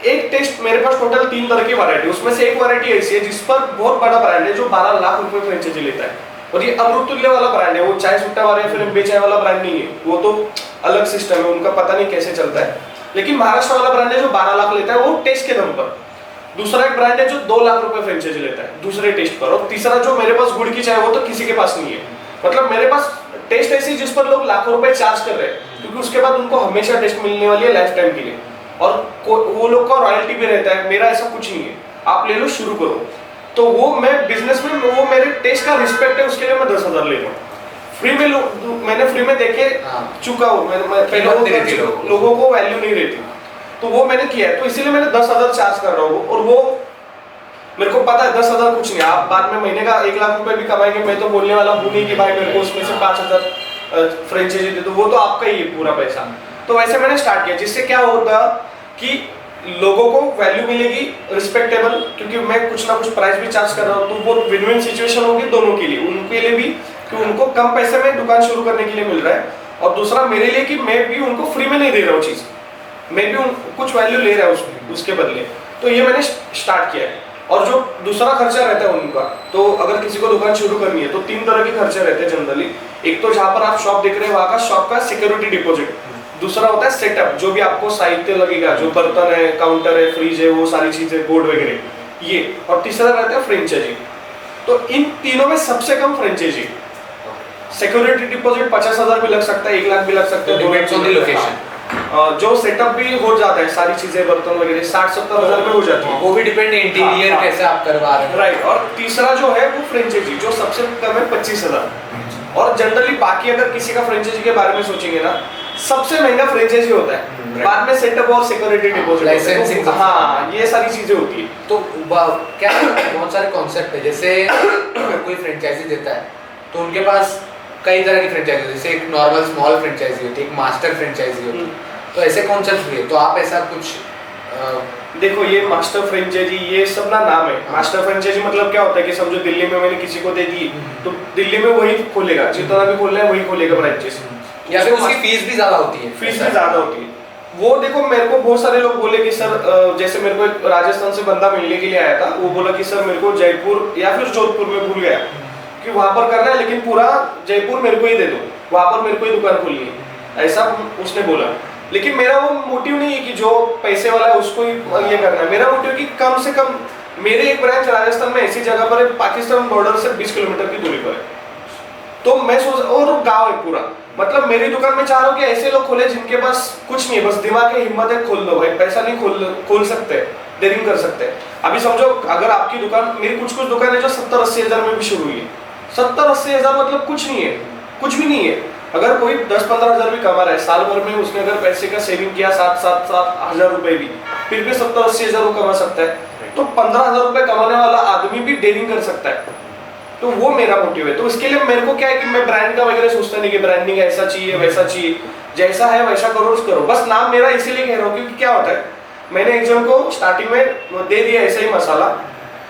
एक टेस्ट मेरे पास टोटल 3 तरह की वैरायटी, उसमें से एक वैरायटी ऐसी है जिस पर बहुत बड़ा ब्रांड है जो 12 लाख रुपए फ्रेंचाइजी लेता है। और ये अमृतुल्य वाला ब्रांड है, वो चाय सुट्टा वाला फिर बेचाय वाला ब्रांड नहीं है, वो तो अलग सिस्टम है उनका, पता नहीं कैसे चलता है। लेकिन महाराष्ट्र वाला ब्रांड है जो 12 लाख लेता है, वो टेस्ट के दम पर। दूसरा एक ब्रांड है जो 2 लाख रुपए फ्रेंचाइजी लेता है दूसरे टेस्ट पर। और तीसरा जो मेरे पास गुड़ की चाय, वो तो किसी के पास नहीं है। मतलब मेरे पास टेस्ट ऐसी जिस पर लोग लाखों रुपए चार्ज कर रहे हैं, क्योंकि उसके बाद उनको हमेशा टेस्ट मिलने वाली है लाइफ टाइम के लिए, और वो लोग का रॉयल्टी भी रहता है। मेरा ऐसा कुछ नहीं है, आप ले लो, शुरू करो। तो वो मैं बिजनेस में, वो मेरे टेस्ट का रिस्पेक्ट है, उसके लिए मैं 10,000 ले रहा हूँ। फ्री में मैंने फ्री में देखे हाँ। चुका हूँ, मैं पहले कीमत वो नहीं रहती लोगों को वैल्यू नहीं रहती, तो वो मैंने किया है, तो इसीलिए मैंने 10,000 चार्ज कर रहा हूँ। और वो मेरे को पता है 10,000 कुछ नहीं, आप बाद में महीने का 1 लाख रुपए भी कमाएंगे, मैं तो बोलने वाला हूँ नहीं कि भाई मेरे को उसमें से 5,000 फ्रेंचाइजी दे दो, वो तो आपका ही है पूरा पैसा। तो वैसे मैंने स्टार्ट किया, जिससे क्या होगा कि लोगों को वैल्यू मिलेगी रिस्पेक्टेबल, क्योंकि मैं कुछ ना कुछ प्राइस भी चार्ज कर रहा हूँ, तो वो विन विन सिचुएशन होगी दोनों के लिए, उनके लिए भी कि उनको कम पैसे में दुकान शुरू करने के लिए मिल रहा है, और दूसरा मेरे लिए कि मैं भी उनको फ्री में नहीं दे रहा हूँ चीज़, मैं भी कुछ वैल्यू ले रहा हूँ उसके बदले। तो ये मैंने स्टार्ट किया है। और जो दूसरा खर्चा रहता है उनका, तो अगर किसी को दुकान शुरू करनी है तो 3 तरह के खर्चे रहते हैं जनरली। एक तो जहाँ पर आप शॉप देख रहे हैं वहाँ का शॉप का सिक्योरिटी डिपॉजिट, दूसरा होता है सेटअप, जो भी आपको साहित्य लगेगा, जो बर्तन है, काउंटर है, फ्रिज है, वो सारी चीजें, बोर्ड वगैरह ये, और तीसरा रहता है फ्रेंचाइजी। तो इन तीनों में सबसे कम फ्रेंचाइजी। सिक्योरिटी डिपॉजिट 50,000 भी लग सकता है, 1 लाख भी लग सकता है, डिपेंड्स ऑन द लोकेशन। जो सेटअप भी हो जाता है, सारी चीजें बर्तन वगैरह 60-70 हजार में हो जाती है, वो भी डिपेंड इंटीरियर हाँ, कैसे आप करवा रहे हैं। राइट। और तीसरा जो है वो फ्रेंचाइजी, जो सबसे कम है 25,000। और जनरली बाकी अगर किसी का फ्रेंचाइजी के बारे में सोचेंगे ना, सबसे महंगा फ्रेंचाइजी होता है, बाद में सेटअप और सिक्योरिटी डिपॉजिट, लाइसेंसिंग, हाँ ये सारी चीजें होती है। तो क्या बहुत सारे कॉन्सेप्ट है, जैसे अगर कोई फ्रेंचाइजी देता है तो उनके पास कई तरह की फ्रेंचाइजी होती है, जैसे एक नॉर्मल स्मॉल फ्रेंचाइजी होती है, एक मास्टर फ्रेंचाइजी होती है, तो ऐसे कॉन्सेप्ट भी है। तो आप ऐसा कुछ देखो, ये मास्टर फ्रेंचाइजी ये सब ना नाम है। मास्टर फ्रेंचाइजी मतलब क्या होता है कि समझो दिल्ली में मैंने किसी को दे दी, तो दिल्ली में वही खोलेगा, जितना भी खोलना है वही खोलेगा ब्रांचेस, या फिर उसकी फीस भी ज्यादा होती है। फीस भी ज्यादा होती है। वो देखो, मेरे को बहुत सारे लोग बोले कि सर, जैसे मेरे को एक राजस्थान से बंदा मिलने के लिए आया था, वो बोला कि सर मेरे को जयपुर या फिर जोधपुर में भूल गया कि वहां पर करना है, लेकिन पूरा जयपुर मेरे को ही दे दो, वहां पर मेरे को ही दुकान खोलनी है, ऐसा उसने बोला। लेकिन मेरा वो मोटिव नहीं है कि जो पैसे वाला है उसको ही ये करना है, मेरा मोटिव कि कम से कम मेरे एक ब्रांच राजस्थान में ऐसी जगह पर है, पाकिस्तान बॉर्डर से 20 किलोमीटर की दूरी पर है, तो मैं सोच, और गांव है पूरा, मतलब मेरी दुकान में चाह रहा हूँ कि ऐसे लोग खोले जिनके पास कुछ नहीं है, बस दिमाग है, हिम्मत है, खोल दो भाई, पैसा नहीं खोल सकते, डेयरिंग कर सकते हैं। अभी समझो अगर आपकी दुकान, मेरी कुछ दुकान है जो 70-80 हजार में भी शुरू हुई है, 70-80 हजार मतलब कुछ नहीं है, कुछ भी नहीं है। अगर कोई 10-15 हजार भी कमा रहा है साल भर में, उसने अगर पैसे का सेविंग किया 7 हजार रुपए भी, फिर भी 70-80 हजार वो कमा सकता है। तो 15,000 रुपए कमाने वाला आदमी भी डेयरिंग कर सकता है, तो वो मेरा मोटिव है। तो इसके लिए मेरे को क्या है कि मैं ब्रांड का वगैरह सोचता नहीं कि ब्रांडिंग ऐसा चाहिए वैसा चाहिए, जैसा है वैसा करो। बस नाम मेरा इसीलिए कह रहा हूँ क्योंकि क्या होता है, मैंने एक जन को स्टार्टिंग में दे दिया ऐसा ही मसाला,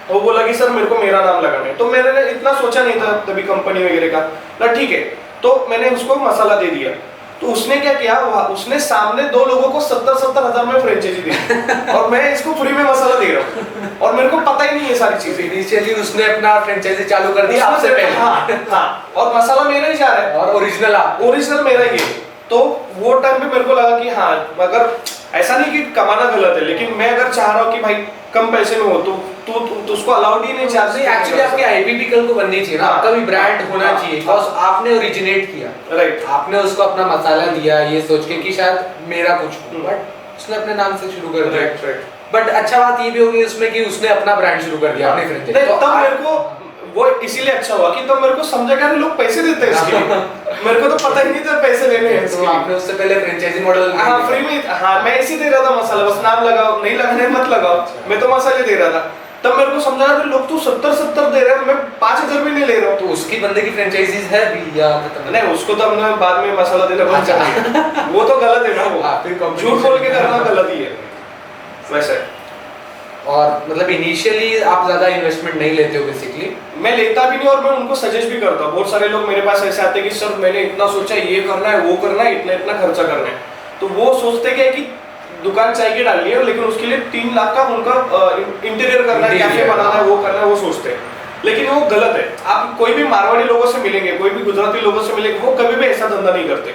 वो बोला कि सर मेरे को मेरा नाम लगाना है, तो मैंने इतना सोचा नहीं था तभी कंपनी वगैरह का, ना ठीक है, तो मैंने उसको मसाला दे दिया। तो उसने क्या किया, उसने सामने 2 लोगों को 70-70 हजार में फ्रेंचाइजी दी और मैं इसको फ्री में मसाला दे रहा हूँ, और मेरे को पता ही नहीं है सारी चीजें। इनिशियली उसने अपना फ्रेंचाइजी चालू कर दिया आपसे पहले, हाँ, और मसाला मेरा ही जा रहा है, और ओरिजिनल मेरा ही है। तो वो टाइम पे मेरे को लगा कि हाँ, अगर ऐसा नहीं कि कमाना गलत है, लेकिन मैं अगर चाह रहा हूँ कि भाई कम पैसे में हो तो उसको अलाउड ही नहीं चार्ज। एक्चुअली आपकी आईपी कल को बननी चाहिए ना, आपका भी ब्रांड होना चाहिए, बिकॉज़ आपने ओरिजिनेट किया, राइट, आपने उसको अपना मसाला दिया ये सोच के कि शायद मेरा कुछ हो, बट उसने अपने नाम से शुरू कर दिया। राइट। बट अच्छा बात ये भी होगी उसमें कि उसने अपना ब्रांड शुरू कर दिया, अपनी फ्रेंचाइजी। तब मेरे को वो इसीलिए अच्छा हुआ कि तब मेरे को समझा कि लोग पैसे देते हैं इसके लिए, मेरे को तो पता ही नहीं था पैसे लेने हैं इसके तो आपने उससे पहले फ्रेंचाइजी मॉडल, हाँ फ्री में, हाँ मैं इसी दे रहा था मसाला, बस नाम लगाओ, नहीं लगाने मत लगाओ, मैं तो मसाले दे रहा था। तब मेरे को समझा लोग तो 70-70 दे रहे हैं, मैं 5,000 भी नहीं ले रहा हूँ। तो उसकी बंदे की फ्रेंचाइजीज है भी या खत्म? नहीं, उसको तो हमने बाद में मसाला देना बंद कर दिया, वो तो गलत है ना, वो झूठ बोल के करना गलत ही है वैसे। और मतलब इनिशियली आप ज्यादा इन्वेस्टमेंट नहीं लेते हो बेसिकली? मैं लेता भी नहीं, और मैं उनको सजेस्ट भी करता हूँ। बहुत सारे लोग मेरे पास ऐसे आते हैं कि सर मैंने इतना सोचा, ये करना है, वो करना है, इतना खर्चा करना है, तो वो सोचते क्या है कि दुकान चाहिए डालनी है, लेकिन उसके लिए 3 लाख का उनका इंटीरियर करना है, कैफे बनाना है, वो करना है, वो सोचते हैं, लेकिन वो गलत है। आप कोई भी मारवाड़ी लोगों से मिलेंगे, कोई भी गुजराती लोगों से मिलेंगे, वो कभी भी ऐसा धंधा नहीं करते,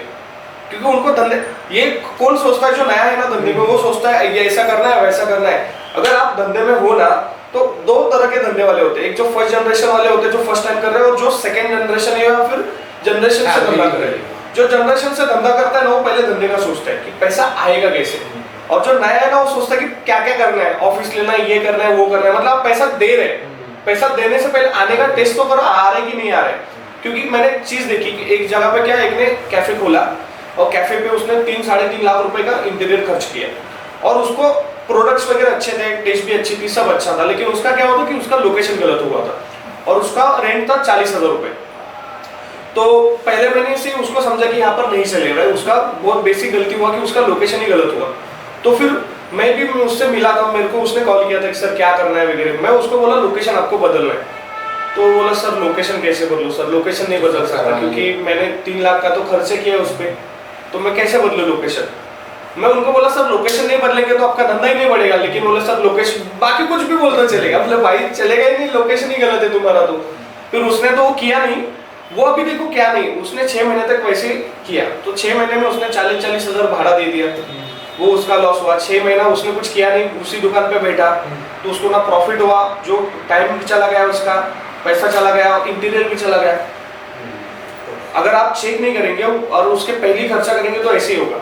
क्योंकि उनको धंधे, ये कौन सोचता है जो नया है ना धंधे में, वो सोचता है ये ऐसा करना है वैसा करना है। अगर आप धंधे में हो ना, तो 2 तरह के धंधे वाले होते हैं, एक जो फर्स्ट जनरेशन वाले होते हैं जो फर्स्ट टाइम कर रहे हैं, और जो सेकंड जनरेशन है या फिर जनरेशन से धंधा कर रहे हैं। जो जनरेशन से धंधा करता है ना, वो पहले धंधे का सोचता है कि पैसा आएगा कैसे, और जो नया है ना, वो सोचता है कि क्या क्या करना है, ऑफिस लेना है, ये करना है, वो करना है, मतलब आप पैसा दे रहे हैं, पैसा देने से पहले आने का टेस्ट तो करो, आ रहा है कि नहीं आ रहा है। क्योंकि मैंने एक चीज देखी कि एक जगह पे क्या एक ने कैफे खोला और कैफे पे उसने 3-3.5 लाख रुपए का इंटीरियर खर्च किया और उसको प्रोडक्ट्स वगैरह अच्छे थे, टेस्ट भी अच्छी थी, सब अच्छा था, लेकिन उसका क्या हुआ था कि उसका लोकेशन गलत हुआ था और उसका रेंट था 40,000 रुपए। तो पहले मैंने इसे उसको समझा कि यहाँ पर नहीं चलेगा, उसका बहुत बेसिक गलती हुआ कि उसका लोकेशन ही गलत हुआ। तो फिर मैं भी उससे मिला था, मेरे को उसने कॉल किया था कि सर क्या करना है वगैरह, मैं उसको बोला लोकेशन आपको बदलना है। तो बोला सर लोकेशन कैसे बदलूं सर, लोकेशन नहीं बदल सकता क्योंकि मैंने 3 लाख का तो खर्च किया उस पर, तो मैं कैसे बदलूं लोकेशन। मैं उनको बोला सर लोकेशन नहीं बदलेंगे तो आपका धंधा ही नहीं बढ़ेगा, लेकिन बोले सर लोकेशन, बाकी कुछ भी बोलता चलेगा, मतलब भाई चलेगा ही नहीं, लोकेशन ही गलत है तुम्हारा। तो फिर उसने तो वो किया नहीं, वो अभी देखो क्या नहीं, उसने 6 महीने तक वैसे किया, तो 6 महीने में उसने 40-40 हजार भाड़ा दे दिया, वो उसका लॉस हुआ। 6 महीना उसने कुछ किया नहीं, उसी दुकान पे बैठा, तो उसको ना प्रॉफिट हुआ, जो टाइम भी चला गया, उसका पैसा चला गया, इंटीरियर भी चला गया। अगर आप चेक नहीं करेंगे और उसके पहले ही खर्चा करेंगे तो ऐसे ही होगा।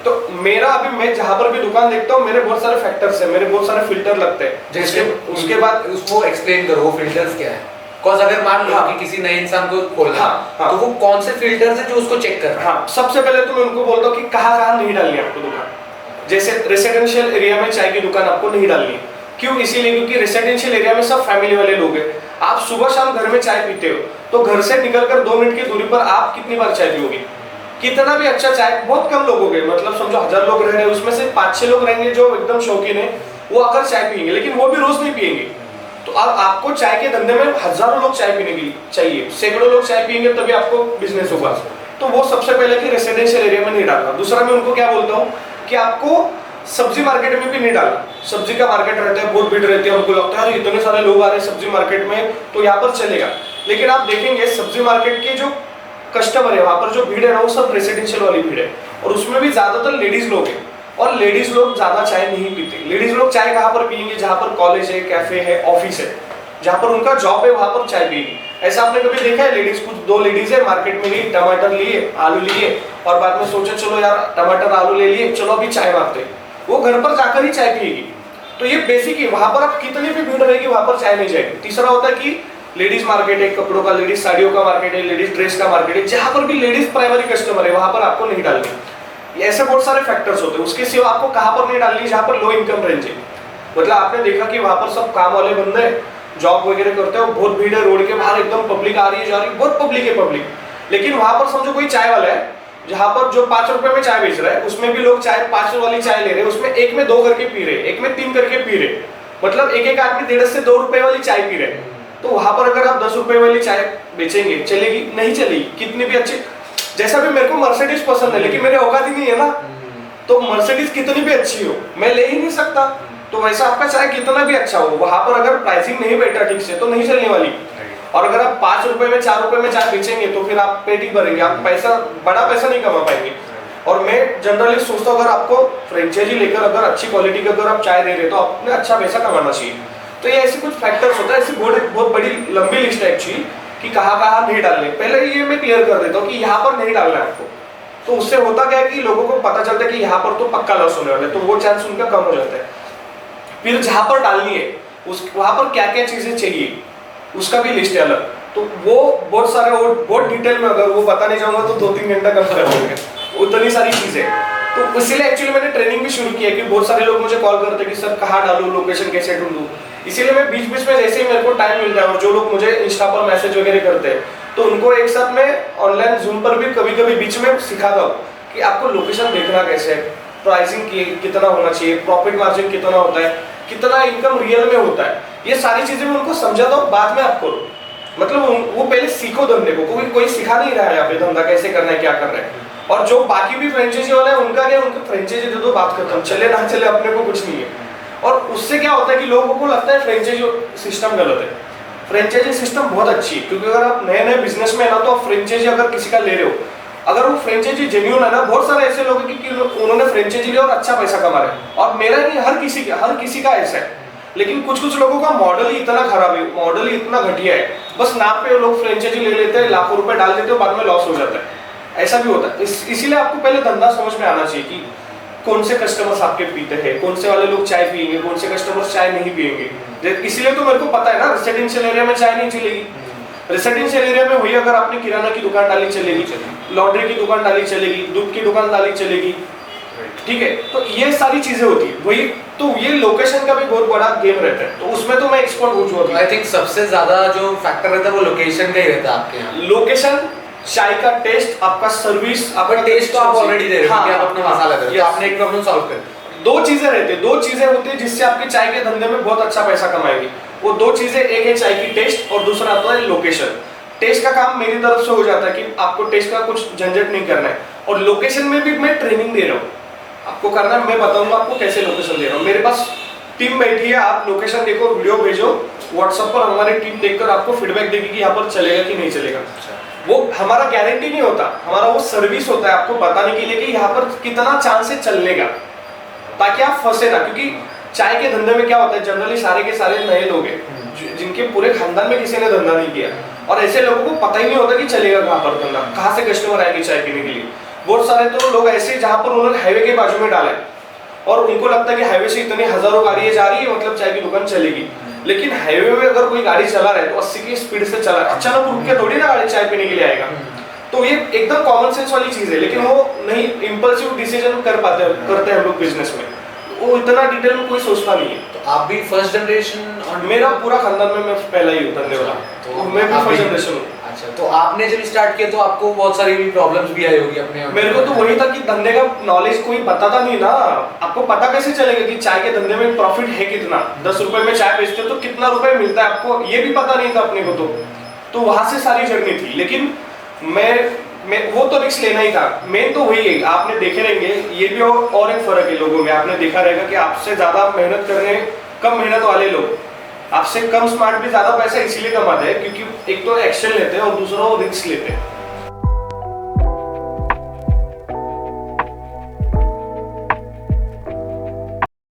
तो मेरा अभी मैं जहां पर भी दुकान देखता हूँ, मेरे बहुत सारे फैक्टर्स है, मेरे बहुत सारे फिल्टर लगते हैं। जैसे उसके बाद उसको एक्सप्लेन करो, वो फिल्टर्स क्या है। कौन अगर मान लो कि किसी नए इंसान को खोलना, तो वो कौन से फिल्टर्स है जो उसको चेक कर रहा है? हाँ, सबसे पहले तो मैं उनको बोलता हूँ कि कहाँ नहीं डालनी है आपको दुकान। जैसे रेसिडेंशियल एरिया में चाय की दुकान आपको नहीं डालनी है। क्यों? इसीलिए क्योंकि रेसिडेंशियल एरिया में सब फैमिली वाले लोग हैं। आप सुबह शाम घर में चाय पीते हो, तो घर से निकलकर 2 मिनट की दूरी पर आप कितनी बार चाय पियोगे? कितना भी अच्छा चाय, बहुत कम लोग हो गए, मतलब समझो 1000 लोग रह रहे हैं, उसमें से 5-6 लोग रहेंगे जो एकदम शौकीन है, वो आकर चाय पियेंगे, लेकिन वो भी रोज नहीं पियेंगे। तो अब आपको चाय के धंधे में हजारों लोग चाय पीने की चाहिए, सैकड़ों लोग चाय पियेंगे तभी आपको बिजनेस होगा। तो वो सबसे पहले कि रेसिडेंशियल एरिया में नहीं डालना। दूसरा मैं उनको क्या बोलता हूँ कि आपको सब्जी मार्केट में भी नहीं डालना। सब्जी का मार्केट रहता है, बहुत भीड़ रहती है, उनको लगता है इतने सारे लोग आ रहे हैं सब्जी मार्केट में तो यहाँ पर चलेगा, लेकिन आप देखेंगे सब्जी मार्केट के जो कस्टमर है, वहां पर जो भीड़ है ना, वो सब रेसिडेंशियल वाली भीड़ है, और उसमें भी ज्यादातर लेडीज लोग हैं, और लेडीज लोग ज्यादा चाय नहीं पीते। लेडीज लोग चाय कहाँ पर पियेंगे? जहाँ पर कॉलेज है, कैफे है, ऑफिस है, जहाँ पर उनका जॉब है, वहां पर चाय पियेंगे। ऐसा आपने कभी देखा है? लेडीज, कुछ 2 लेडीज है, मार्केट में गई, टमाटर लिए, आलू लिए, और बाद में सोचे चलो यार टमाटर आलू ले लिए, चलो अभी चाय मारते हैं, वो घर पर जाकर ही चाय पिएगी। तो ये बेसिक है, वहां पर आप कितनी भी भीड़ रहेगी वहां पर चाय नहीं जाएगी। तीसरा होता है कि लेडीज मार्केट है, कपड़ों का, लेडीज साड़ियों का मार्केट है, लेडीज ड्रेस का मार्केट है, जहां पर भी लेडीज प्राइमरी कस्टमर है वहां पर आपको नहीं डालनी। ऐसे बहुत सारे फैक्टर्स होते हैं। उसके सिवा आपको कहां पर नहीं डालनी? जहां पर लो इनकम रेंज है, मतलब आपने देखा कि वहां पर सब काम वाले बंदे जॉब वगैरह करते हो, बहुत भीड़ है, रोड के बाहर एकदम पब्लिक आ रही है, जा रही है, बहुत पब्लिक है पब्लिक। लेकिन वहां पर समझो कोई चाय वाला है, जहां पर जो 5 रुपए में चाय बेच रहा है, उसमें भी लोग चाय 5 वाली चाय ले रहे हैं, उसमें एक में 2 करके पी रहे, एक में 3 करके पी रहे, मतलब एक आदमी 1.5 से 2 रुपए वाली चाय पी रहे। तो वहां पर अगर आप 10 रुपए वाली चाय बेचेंगे, चलेगी? नहीं चलेगी। कितनी भी अच्छी, जैसा भी मेरे को मर्सिडीज पसंद है, लेकिन मेरे औकात ही नहीं है ना, तो मर्सिडीज कितनी भी अच्छी हो मैं ले ही नहीं सकता। तो वैसा आपका चाय कितना भी अच्छा हो, वहां पर अगर प्राइसिंग नहीं बैठा ठीक से तो नहीं चलने वाली। और अगर आप 5 रुपए में 4 रुपए में चाय बेचेंगे तो फिर आप पेट ही भरेंगे, आप पैसा, बड़ा पैसा नहीं कमा पाएंगे। और मैं जनरली सोचता हूँ अगर आपको फ्रेंचाइजी लेकर अगर अच्छी क्वालिटी का अगर आप चाय दे रहे तो आपने अच्छा पैसा कमाना चाहिए। तो ये ऐसे कुछ फैक्टर्स होता है, ऐसी बहुत बड़ी लंबी लिस्ट है एक्चुअली कि कहाँ नहीं डालने। पहले ये मैं क्लियर कर देता हूँ कि यहाँ पर नहीं डालना है आपको। तो उससे होता क्या है कि लोगों को पता चलता है कि यहाँ पर तो पक्का लॉस होने वाला है, तो वो चांस उनका कम हो जाता है। फिर जहाँ पर डालनी है वहां पर क्या क्या चीजें चाहिए उसका भी लिस्ट है अलग। तो वो बहुत सारे, बहुत डिटेल में अगर वो बताने जाऊंगा तो 2-3 घंटा कम कर देंगे, उतनी सारी चीजें। तो इसीलिए एक्चुअली मैंने ट्रेनिंग भी शुरू किया कि बहुत सारे लोग मुझे कॉल करते हैं कि सर कहाँ डालूं, लोकेशन कैसे ढूंढूं। इसीलिए मैं बीच बीच में जैसे ही मेरे को टाइम मिलता है और जो लोग मुझे इंस्टा पर मैसेज वगैरह करते हैं तो उनको एक साथ मैं ऑनलाइन जूम पर भी कभी कभी बीच में सिखाता हूँ कि आपको लोकेशन देखना कैसे है, प्राइसिंग कितना होना चाहिए, प्रॉफिट मार्जिन कितना होता है, कितना इनकम रियल में होता है। ये सारी चीजें मैं उनको समझाता हूँ, बाद में आप करो। मतलब वो पहले सीखो धंधे को, कोई सिखा नहीं रहा है यहाँ पे धंधा कैसे करना है, क्या कर रहा है। और जो बाकी भी फ्रेंचाइजी वाले हैं उनका क्या, उनको फ्रेंचाइजी दे दो, बात खत्म, चले ना चले अपने को कुछ नहीं है। और उससे क्या होता है कि लोगों को लगता है फ्रेंचाइजी सिस्टम गलत है। फ्रेंचाइजी सिस्टम बहुत अच्छी है, क्योंकि अगर आप नए बिजनेस में है ना, तो आप फ्रेंचाइजी अगर किसी का ले रहे हो, अगर वो फ्रेंचाइजी जेन्युइन है ना, बहुत सारे ऐसे लोग हैं कि उन्होंने फ्रेंचाइजी लिया और अच्छा पैसा कमा रहे हैं। और मेरा नहीं, हर किसी का ऐसा है। लेकिन कुछ लोगों का मॉडल ही इतना खराब है, मॉडल ही इतना घटिया है, बस नाम पे लोग फ्रेंचाइजी ले लेते हैं, लाखों रुपए डाल देते हैं, बाद में लॉस हो जाता है। ऐसा भी होता है। इसीलिए आपको पहले धंधा समझ में आना चाहिए कि कौन से कस्टमर्स आपके पीते हैं, कौन से वाले लोग चाय पियेंगे, कौन से कस्टमर्स चाय नहीं पियेंगे। इसीलिए तो मेरे को पता है ना, रेसिडेंशियल एरिया में चाय नहीं चलेगी। रेसिडेंशियल एरिया में वही अगर आपने किराना की दुकान डाली चलेगी, लॉन्ड्री की दुकान डाली चलेगी, दूध की दुकान डाली चलेगी, ठीक है। तो ये सारी चीजें होती है वही, तो ये लोकेशन का भी बहुत बड़ा गेम रहता है, तो उसमें तो मैं एक्सपर्ट हो चुका हूं। आई थिंक सबसे ज्यादा जो फैक्टर रहता है वो लोकेशन का ही रहता है आपके यहाँ। लोकेशन, चाय का टेस्ट, आपका सर्विस, आपका टेस्ट तो आप ऑलरेडी दे रहे हो, क्योंकि आप अपना मसाला दे रहे हो, तो आपने एक प्रॉब्लम सॉल्व कर दी। दो चीजें रहती है, दो चीजें होती है जिससे आपके चाय के धंधे में बहुत अच्छा पैसा कमाएंगे। वो दो चीजें, एक है चाय की टेस्ट और दूसरा आता है लोकेशन। टेस्ट का काम मेरी तरफ से हो जाता है कि आपको टेस्ट का कुछ झंझट नहीं करना है, और लोकेशन में भी मैं ट्रेनिंग दे रहा हूँ, आपको करना है, मैं बताऊंगा आपको कैसे लोकेशन दे रहा हूँ। मेरे पास टीम बैठी है, आप लोकेशन देखो, वीडियो भेजो व्हाट्सएप पर, हमारी टीम देखकर आपको फीडबैक देगी कि यहाँ पर चलेगा कि नहीं चलेगा। वो हमारा गारंटी नहीं होता, हमारा वो सर्विस होता है आपको बताने के लिए कि यहाँ पर कितना चांस है चलने का, ताकि आप फंसे ना। क्योंकि चाय के धंधे में क्या होता है, जनरली सारे के सारे नए लोग हैं जिनके पूरे खानदान में किसी ने धंधा नहीं किया, और ऐसे लोगों को पता ही नहीं होता कि चलेगा कहाँ पर धंधा, कहाँ से कस्टमर आएंगे चाय पीने के लिए। बहुत सारे तो लोग ऐसे जहाँ पर उन्होंने हाईवे के बाजू में डाला है और उनको लगता है कि हाईवे से इतनी हजारों गाड़ियां जा रही है मतलब चाय की दुकान चलेगी, लेकिन हाईवे में अगर कोई गाड़ी चला रहा है तो 80 की स्पीड से चला रहा है, अचानक रुक के थोड़ी ना गाड़ी चाय पीने के लिए आएगा। तो ये एकदम कॉमन सेंस वाली चीज है, लेकिन वो नहीं इम्पल्सिव डिसीजन करते हैं हम लोग बिजनेस में, वो इतना डिटेल में कोई सोचता नहीं है। तो आप भी फर्स्ट जनरेशन? और मेरा पूरा खानदान में मैं पहला ही हूँ धंधे वाला, तो मैं भी फर्स्ट जनरेशन हूँ। अच्छा, तो आपने जब स्टार्ट किया तो आपको बहुत सारी भी प्रॉब्लम्स भी आई होगी अपने? मेरे को तो वही था कि धंधे का नॉलेज कोई बताता नहीं ना, आपको पता कैसे चलेगा कि चाय के धंधे में प्रॉफिट है कितना, 10 रुपए में चाय बेचते हो तो कितना रुपए मिलता है आपको, ये भी पता नहीं था अपने को। तो वहां से सारी जर्नी थी, लेकिन मैं वो तो रिस्क लेना ही था। मेन तो वही है, आपने देखे रहेंगे ये भी और एक फर्क है लोगों में, आपने देखा रहेगा कि आपसे ज्यादा मेहनत करने, कम मेहनत वाले लोग आपसे कम स्मार्ट भी ज्यादा पैसा इसीलिए कमाते हैं क्योंकि एक तो एक्शन लेते हैं और दूसरा वो रिस्क लेते हैं।